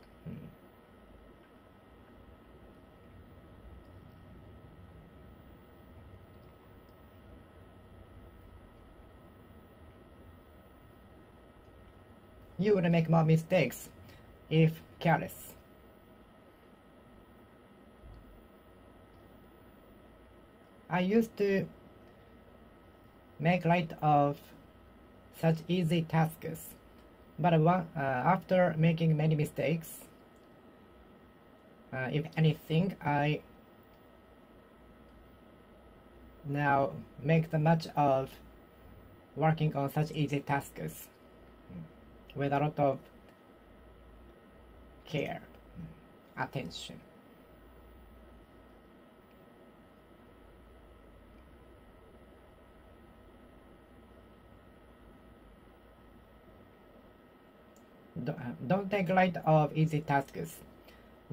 You will make more mistakes if careless. I used to make light of such easy tasks, but after making many mistakes, if anything, I now make the much of working on such easy tasks with a lot of care, attention. Don't take light of easy tasks.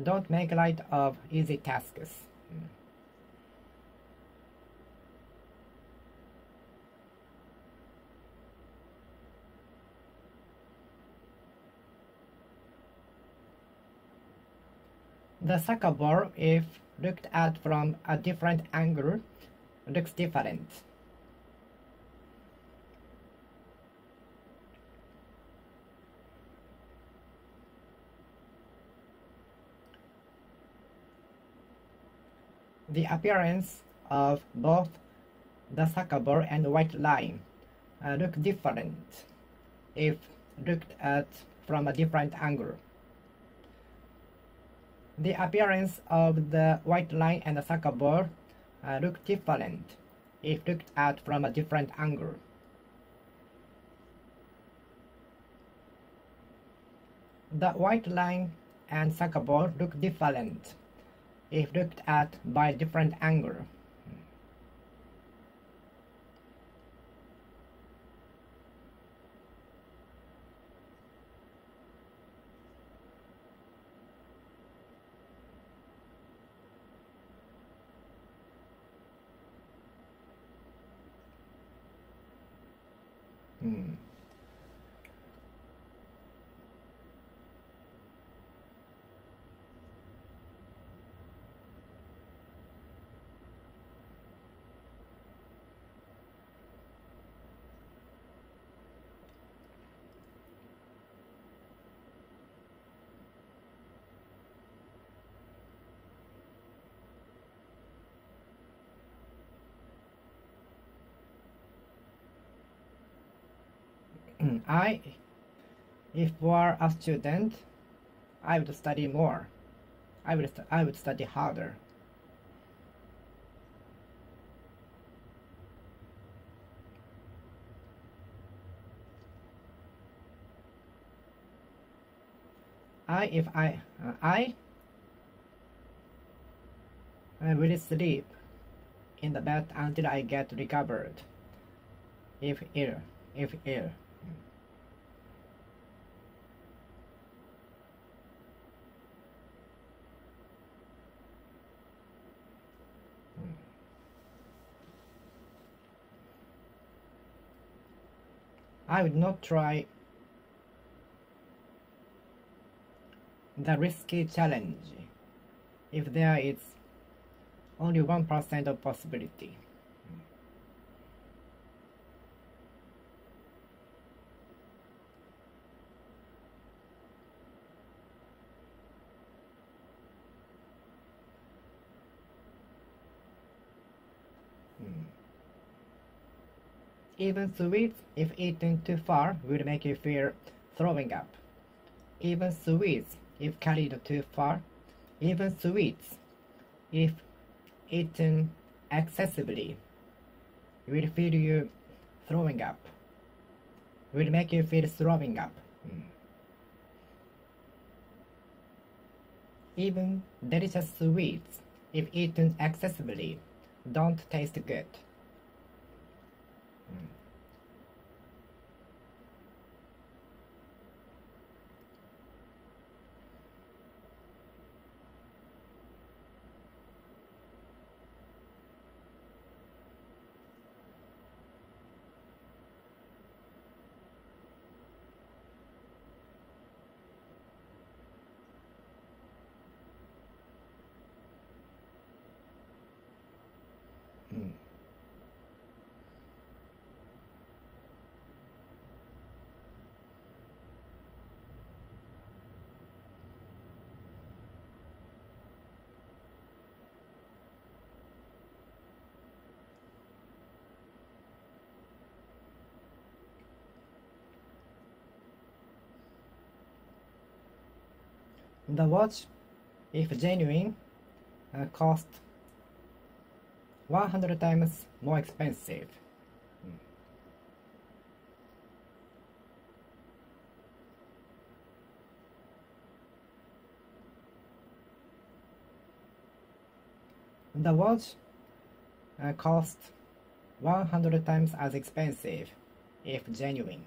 Don't make light of easy tasks. The soccer ball, if looked at from a different angle, looks different. The appearance of both the soccer ball and white line look different if looked at from a different angle. The appearance of the white line and the soccer ball look different if looked at from a different angle. The white line and soccer ball look different if looked at by different angle. If were a student, I would study more. I would study harder. I will sleep in the bed until I get recovered. If ill. I would not try the risky challenge if there is only 1% of possibility. Even sweets, if eaten too far, will make you feel throwing up. Even sweets, if carried too far. Even sweets, if eaten excessively, will feel you throwing up. Will make you feel throwing up. Even delicious sweets, if eaten excessively, don't taste good. The watch, if genuine, cost 100 times more expensive. The watch cost 100 times as expensive if genuine.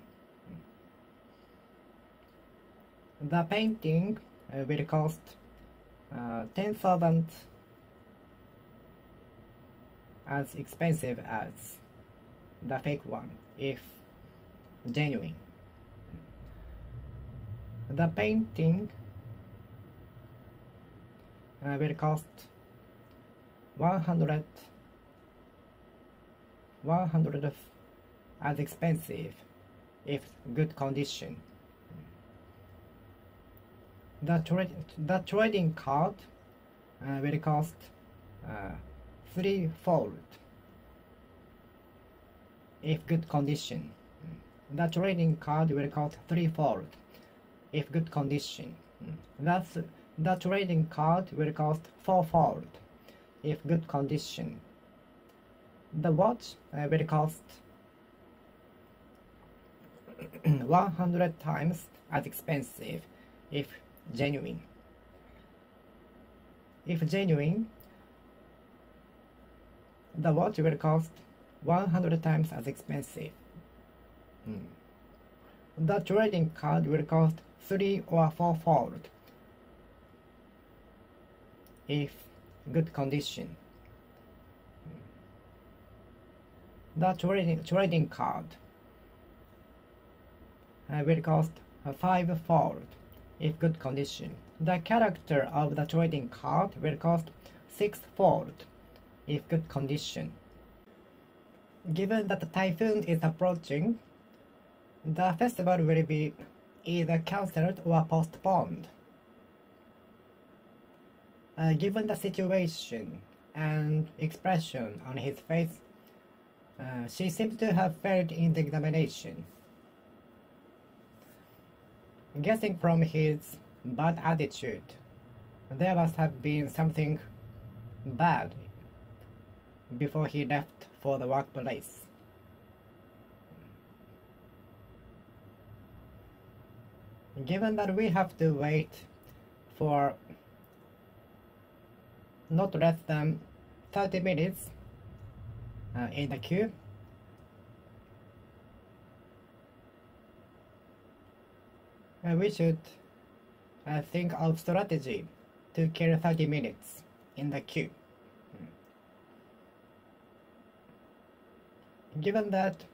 The painting will cost 10,000 as expensive as the fake one if genuine. The painting will cost 100 as expensive if good condition. The trading card will cost threefold if good condition. The trading card will cost threefold if good condition. Thus, the trading card will cost fourfold if good condition. The watch will cost 100 times as expensive if genuine. If genuine, the watch will cost 100 times as expensive. The trading card will cost 3 or 4-fold if good condition. The trading card will cost 5-fold if good condition. The character of the trading card will cost 6-fold if good condition. Given that the typhoon is approaching, the festival will be either cancelled or postponed. Given the situation and expression on his face, she seems to have failed in the examination. Guessing from his bad attitude, there must have been something bad before he left for the workplace. Given that we have to wait for not less than 30 minutes in the queue, we should think of strategy to kill 30 minutes in the queue. Given that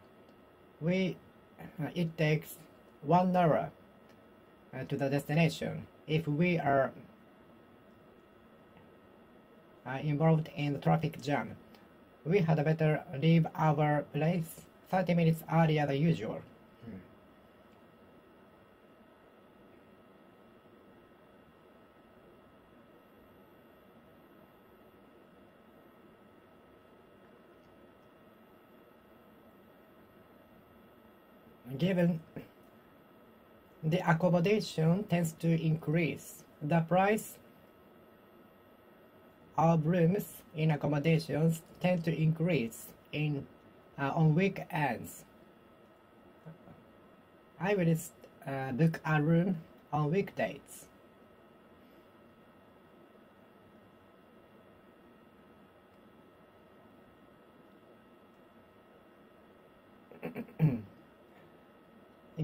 it takes 1 hour to the destination, if we are involved in the traffic jam, we had better leave our place 30 minutes earlier than usual. Given the accommodation tends to increase, the price of rooms in accommodations tend to increase on weekends. I will book a room on weekdays.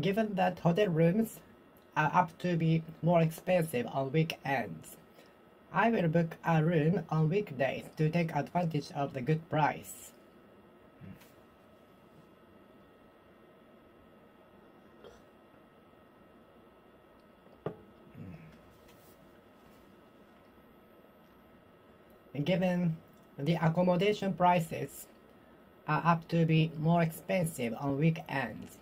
Given that hotel rooms are apt to be more expensive on weekends, I will book a room on weekdays to take advantage of the good price. Given the accommodation prices are apt to be more expensive on weekends,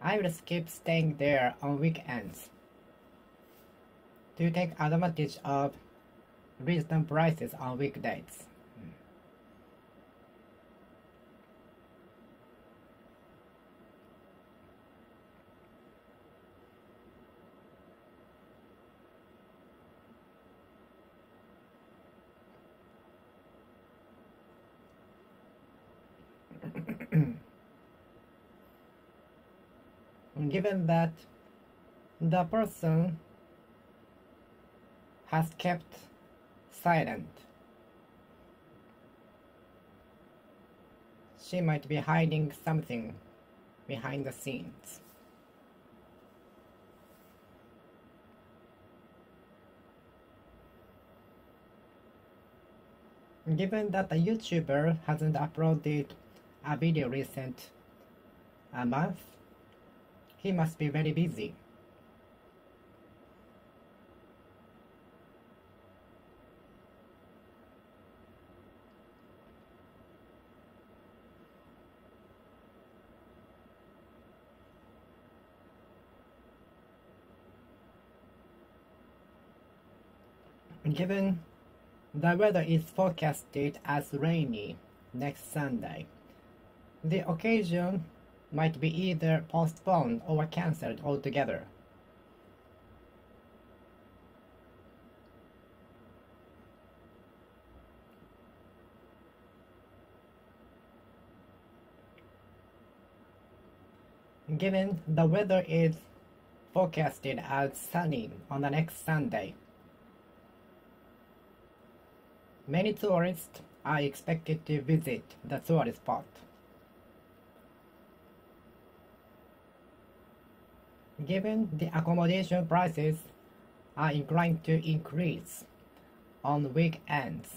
I will skip staying there on weekends to take advantage of reasonable prices on weekdays. Given that the person has kept silent, she might be hiding something behind the scenes. Given that the YouTuber hasn't uploaded a video recent a month, he must be very busy. Given the weather is forecasted as rainy next Sunday, the occasion might be either postponed or cancelled altogether. Given the weather is forecasted as sunny on the next Sunday, many tourists are expected to visit the tourist spot. Given the accommodation prices are inclined to increase on weekends,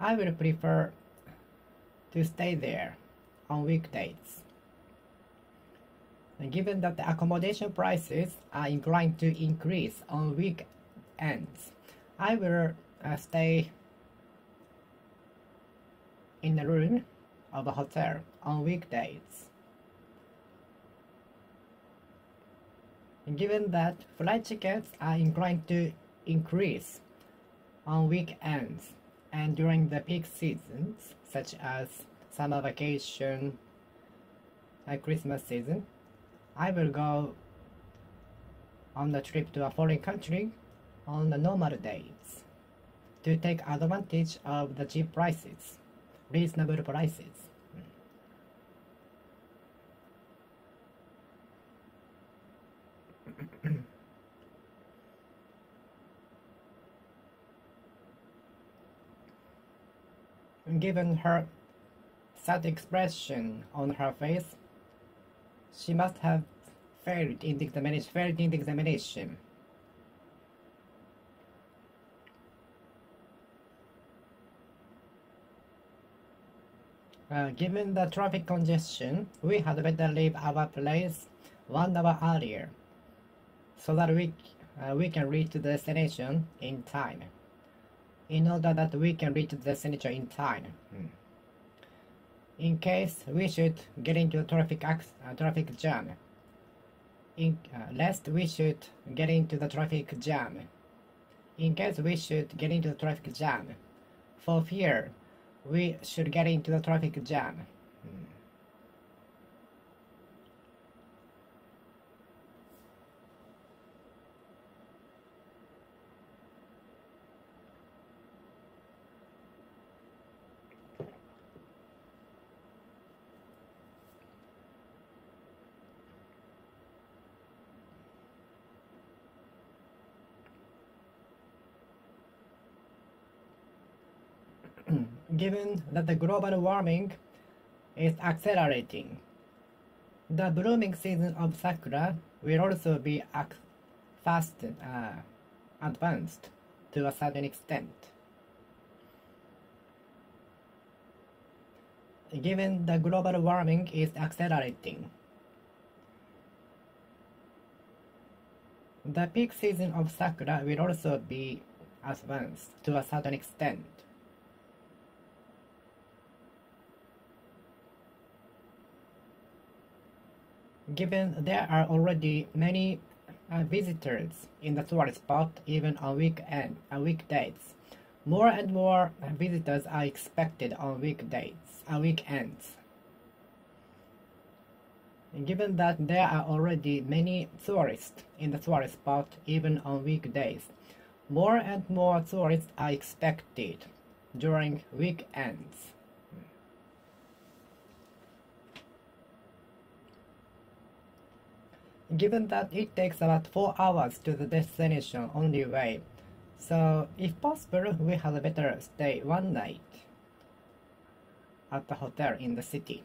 I will prefer to stay there on weekdays. Given that the accommodation prices are inclined to increase on weekends, I will stay in a room of a hotel on weekdays. Given that flight tickets are inclined to increase on weekends and during the peak seasons, such as summer vacation and Christmas season, I will go on the trip to a foreign country on the normal days to take advantage of the cheap prices, reasonable prices. Given her sad expression on her face, she must have failed in the examination. Given the traffic congestion, we had better leave our place 1 hour earlier so that we can reach the destination in time. In order that we can reach the destination in time. In case we should get into a traffic jam. Lest we should get into the traffic jam. In case we should get into the traffic jam. For fear we should get into the traffic jam. Given that the global warming is accelerating, the blooming season of sakura will also be advanced to a certain extent. Given the global warming is accelerating, the peak season of sakura will also be advanced to a certain extent. Given there are already many visitors in the tourist spot even on weekdays, more and more visitors are expected on weekends. Given that there are already many tourists in the tourist spot even on weekdays, more and more tourists are expected during weekends. Given that it takes about 4 hours to the destination only way, so if possible we had better stay one night at the hotel in the city.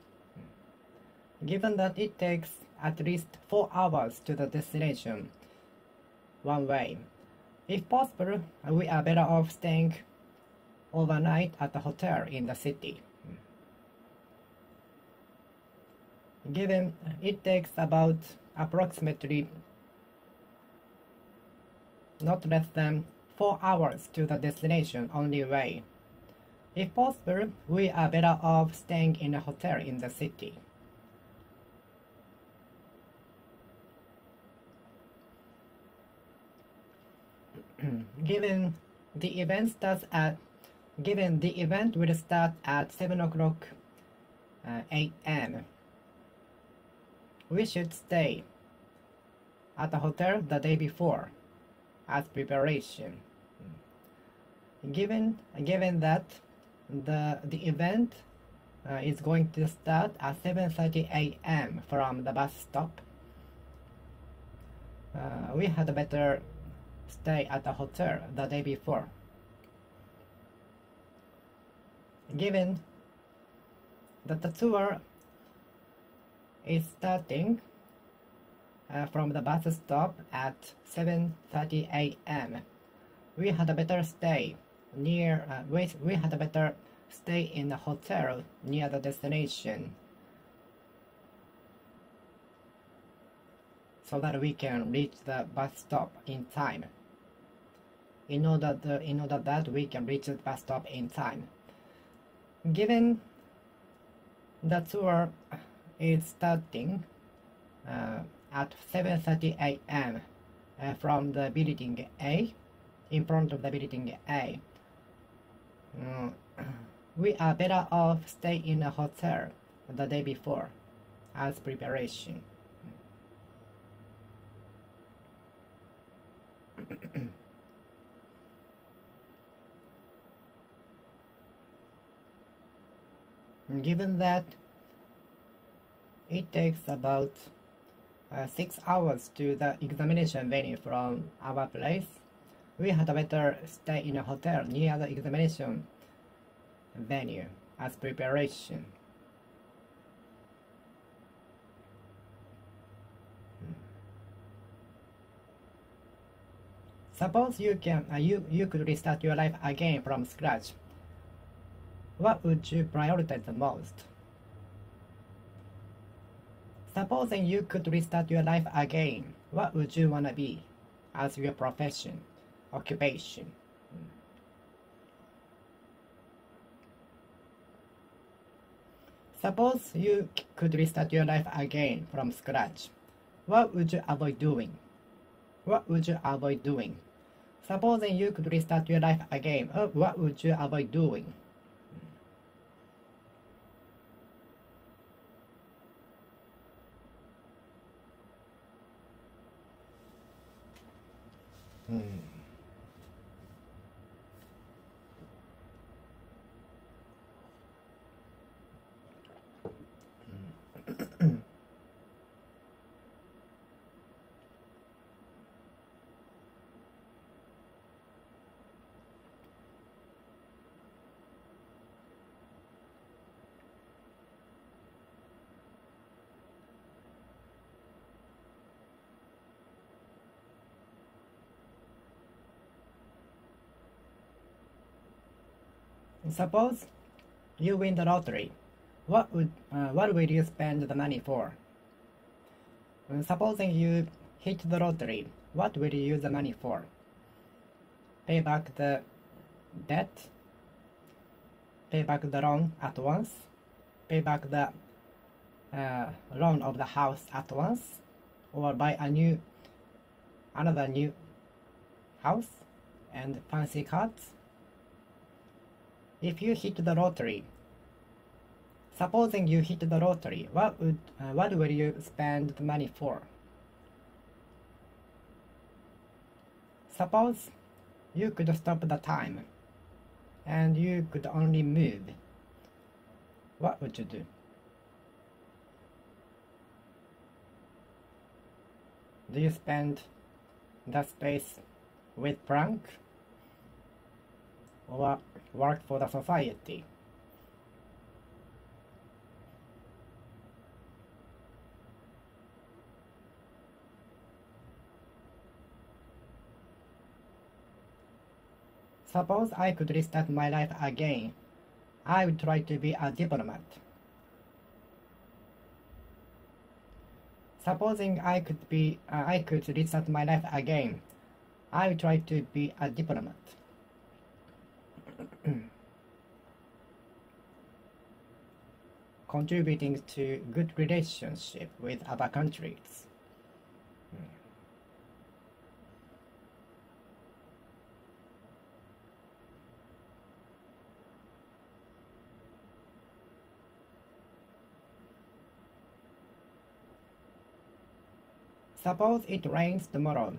Given that it takes at least 4 hours to the destination one way, if possible we are better off staying overnight at the hotel in the city. Given it takes about approximately not less than 4 hours to the destination only way. If possible, we are better off staying in a hotel in the city. given the event starts at given the event will start at 7 o'clock a.m. We should stay at the hotel the day before as preparation. Given that the event is going to start at 7:30 a.m. from the bus stop, we had better stay at the hotel the day before. Given that the tour is starting from the bus stop at 7:30 a.m., we had better stay near. We had better stay in a hotel near the destination, so that we can reach the bus stop in time. In order that we can reach the bus stop in time. Given the tour is starting at 7:30 a.m. From the building A, in front of the building A, we are better off stay in a hotel the day before as preparation. Given that it takes about 6 hours to the examination venue from our place, we had better stay in a hotel near the examination venue as preparation. Suppose you could restart your life again from scratch. What would you prioritize the most? Supposing you could restart your life again, what would you want to be as your profession, occupation? Suppose you could restart your life again from scratch. What would you avoid doing? What would you avoid doing? Supposing you could restart your life again, what would you avoid doing? Suppose you win the lottery. What will you spend the money for? Supposing you hit the lottery, what will you use the money for? Pay back the debt? Pay back the loan at once? Pay back the loan of the house at once? Or buy another new house and fancy cars? If you hit the lottery, supposing you hit the lottery, what will you spend the money for? Suppose you could stop the time and you could only move. What would you do? Do you spend the space with prank? Or work for the society? Suppose I could restart my life again, I would try to be a diplomat. Supposing I could restart my life again, I would try to be a diplomat. Contributing to good relationship with other countries. Suppose it rains tomorrow.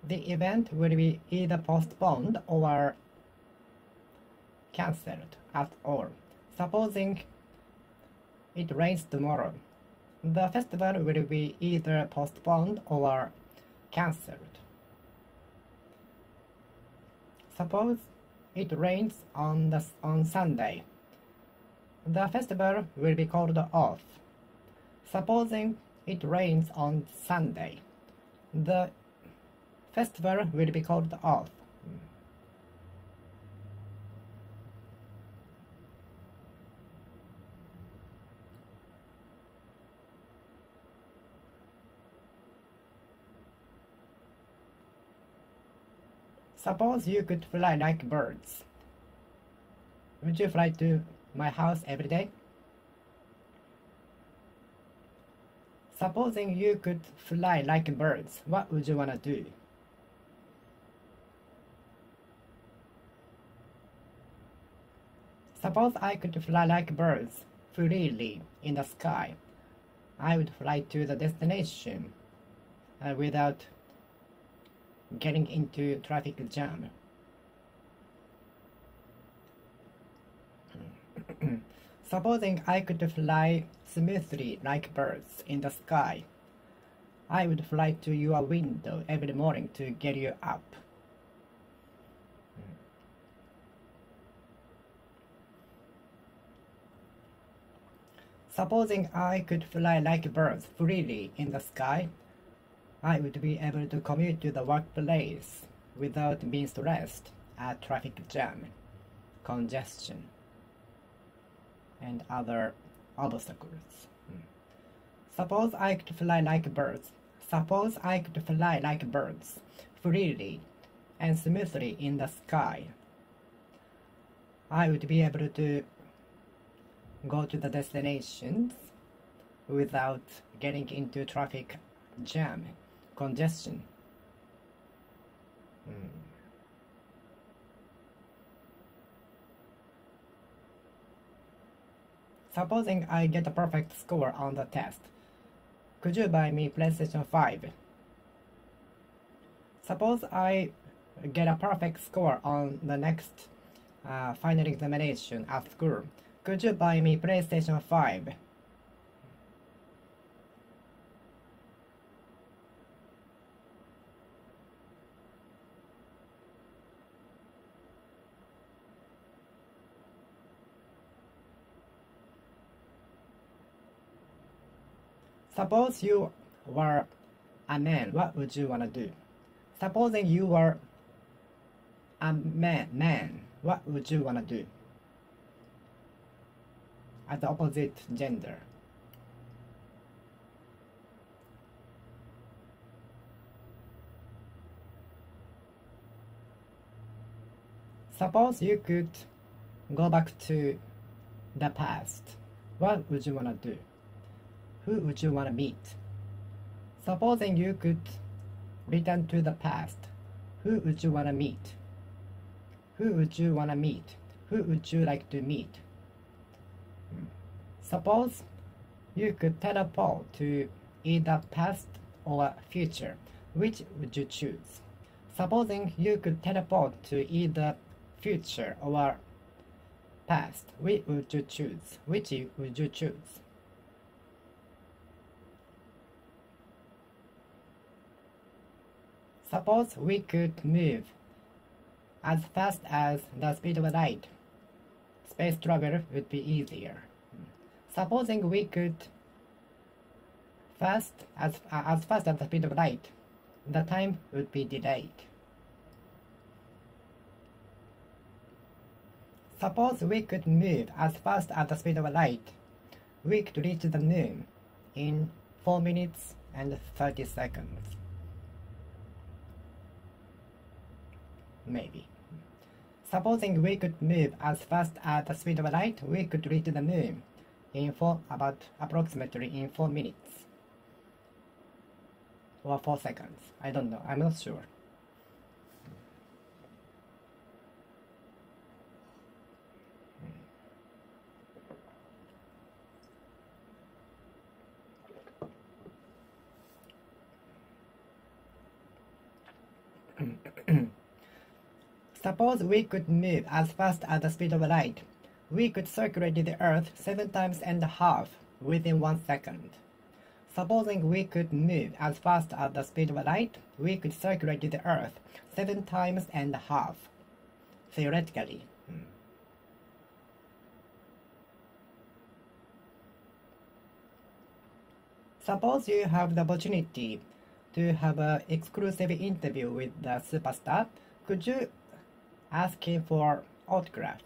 The event will be either postponed or cancelled at all. Supposing it rains tomorrow, the festival will be either postponed or cancelled. Suppose it rains on Sunday. The festival will be called off. Supposing it rains on Sunday, the festival will be called off. Suppose you could fly like birds. Would you fly to my house every day? Supposing you could fly like birds, what would you wanna do? Suppose I could fly like birds freely in the sky. I would fly to the destination without getting into traffic jam. Supposing I could fly smoothly like birds in the sky, I would fly to your window every morning to get you up. Supposing I could fly like birds freely in the sky, I would be able to commute to the workplace without being stressed at traffic jam, congestion, and other obstacles. Suppose I could fly like birds. Suppose I could fly like birds freely and smoothly in the sky. I would be able to go to the destinations without getting into traffic jam, congestion. Supposing I get a perfect score on the test, could you buy me PlayStation 5? Suppose I get a perfect score on the next final examination at school, could you buy me PlayStation 5? Suppose you were a man, what would you wanna do? Supposing you were a man, what would you wanna do? As the opposite gender. Suppose you could go back to the past, what would you wanna do? Who would you want to meet? Supposing you could return to the past, who would you want to meet? Who would you want to meet? Who would you like to meet? Suppose you could teleport to either past or future. Which would you choose? Supposing you could teleport to either future or past, which would you choose? Which would you choose? Suppose we could move as fast as the speed of light. Space travel would be easier. Supposing we could as fast as the speed of light, the time would be delayed. Suppose we could move as fast as the speed of light, we could reach the moon in 4 minutes and 30 seconds. Maybe. Supposing we could move as fast as the speed of light, we could reach the moon in approximately in 4 minutes. Or 4 seconds. I don't know. I'm not sure. Suppose we could move as fast as the speed of light. We could circulate the Earth 7.5 times within 1 second. Supposing we could move as fast as the speed of light, we could circulate the Earth 7.5 times. Theoretically. Suppose you have the opportunity to have an exclusive interview with the superstar. Could you ask him for autograph?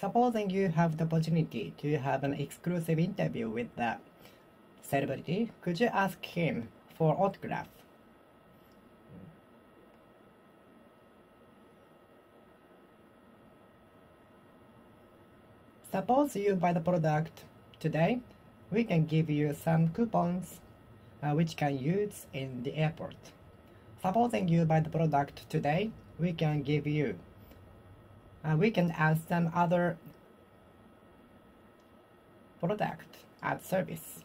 Supposing you have the opportunity to have an exclusive interview with the celebrity, could you ask him for autograph? Suppose you buy the product today, we can give you some coupons which can use in the airport. Supposing you buy the product today, we can give you we can add some other product as service.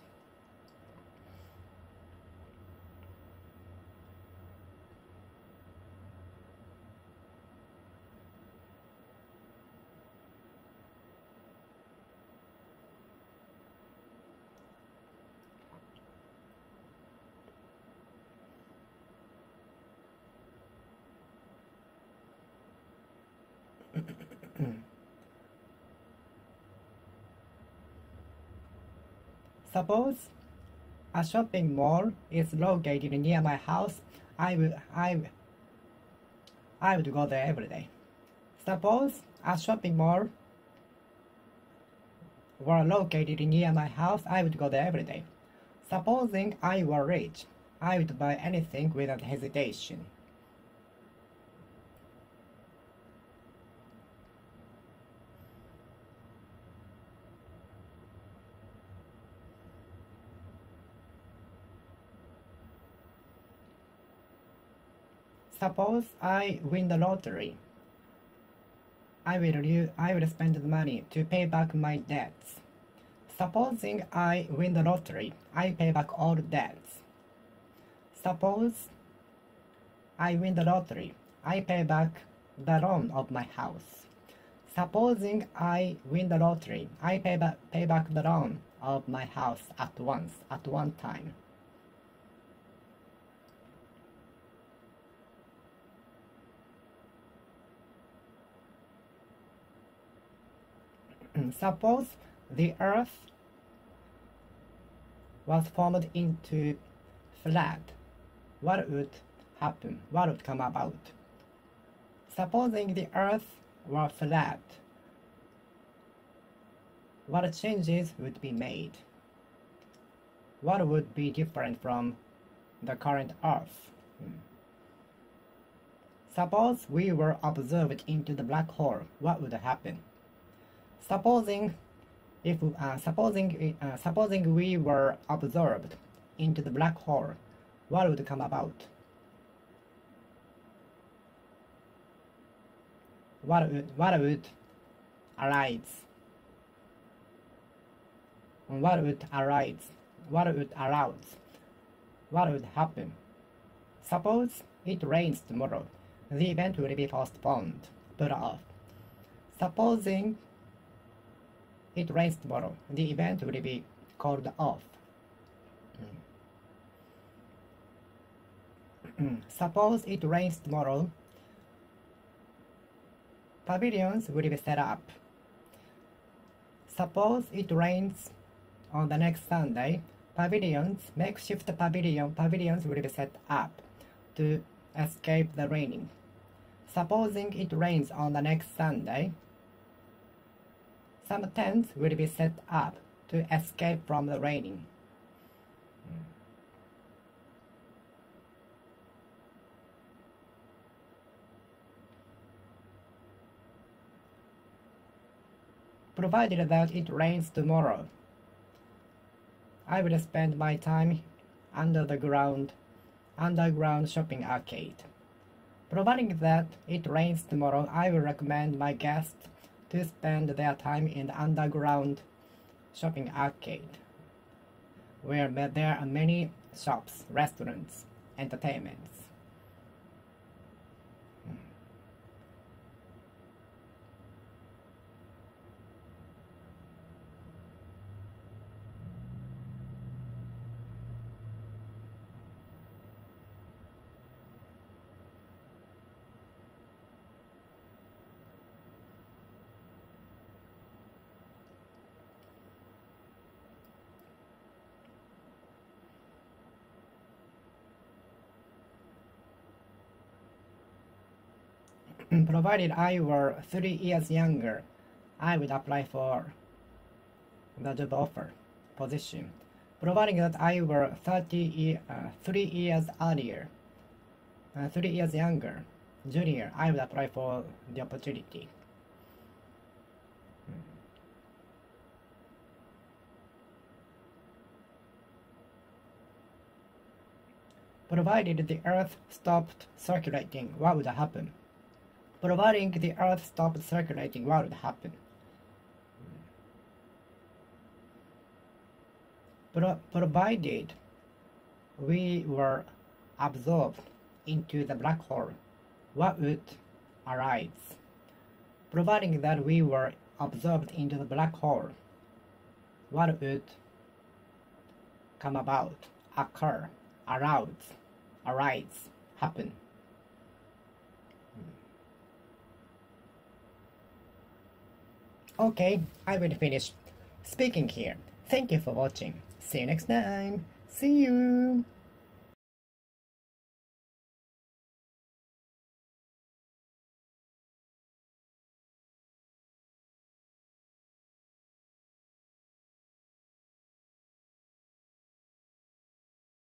Suppose a shopping mall is located near my house. I would go there every day. Suppose a shopping mall were located near my house. I would go there every day. Supposing I were rich, I would buy anything without hesitation. Suppose I win the lottery. I will spend the money to pay back my debts. Supposing I win the lottery, I pay back all debts. Suppose I win the lottery, I pay back the loan of my house. Supposing I win the lottery, I pay back the loan of my house at one time. Suppose the Earth was formed into flat. What would happen? What would come about? Supposing the Earth were flat, what changes would be made? What would be different from the current Earth? Suppose we were observed into the black hole, what would happen? Supposing we were observed into the black hole, what would come about? What would arise? What would arise? What would arouse? What would happen? Suppose it rains tomorrow. The event will be postponed, put off. Supposing it rains tomorrow, the event will be called off. Suppose it rains tomorrow, pavilions will be set up. Suppose it rains on the next Sunday, makeshift pavilions will be set up to escape the raining. Supposing it rains on the next Sunday, some tents will be set up to escape from the raining. Provided that it rains tomorrow, I will spend my time underground shopping arcade. Providing that it rains tomorrow, I will recommend my guests to spend their time in the underground shopping arcade, where there are many shops, restaurants, entertainments. Provided I were 3 years younger, I would apply for the job offer position. Providing that I were 3 years earlier, 3 years younger, junior, I would apply for the opportunity. Provided the Earth stopped circulating, what would happen? Providing the Earth stopped circulating, what would happen? Provided we were absorbed into the black hole, what would arise? Providing that we were absorbed into the black hole, what would come about, occur, arise, happen? Okay, I will finish speaking here. Thank you for watching. See you next time. See you.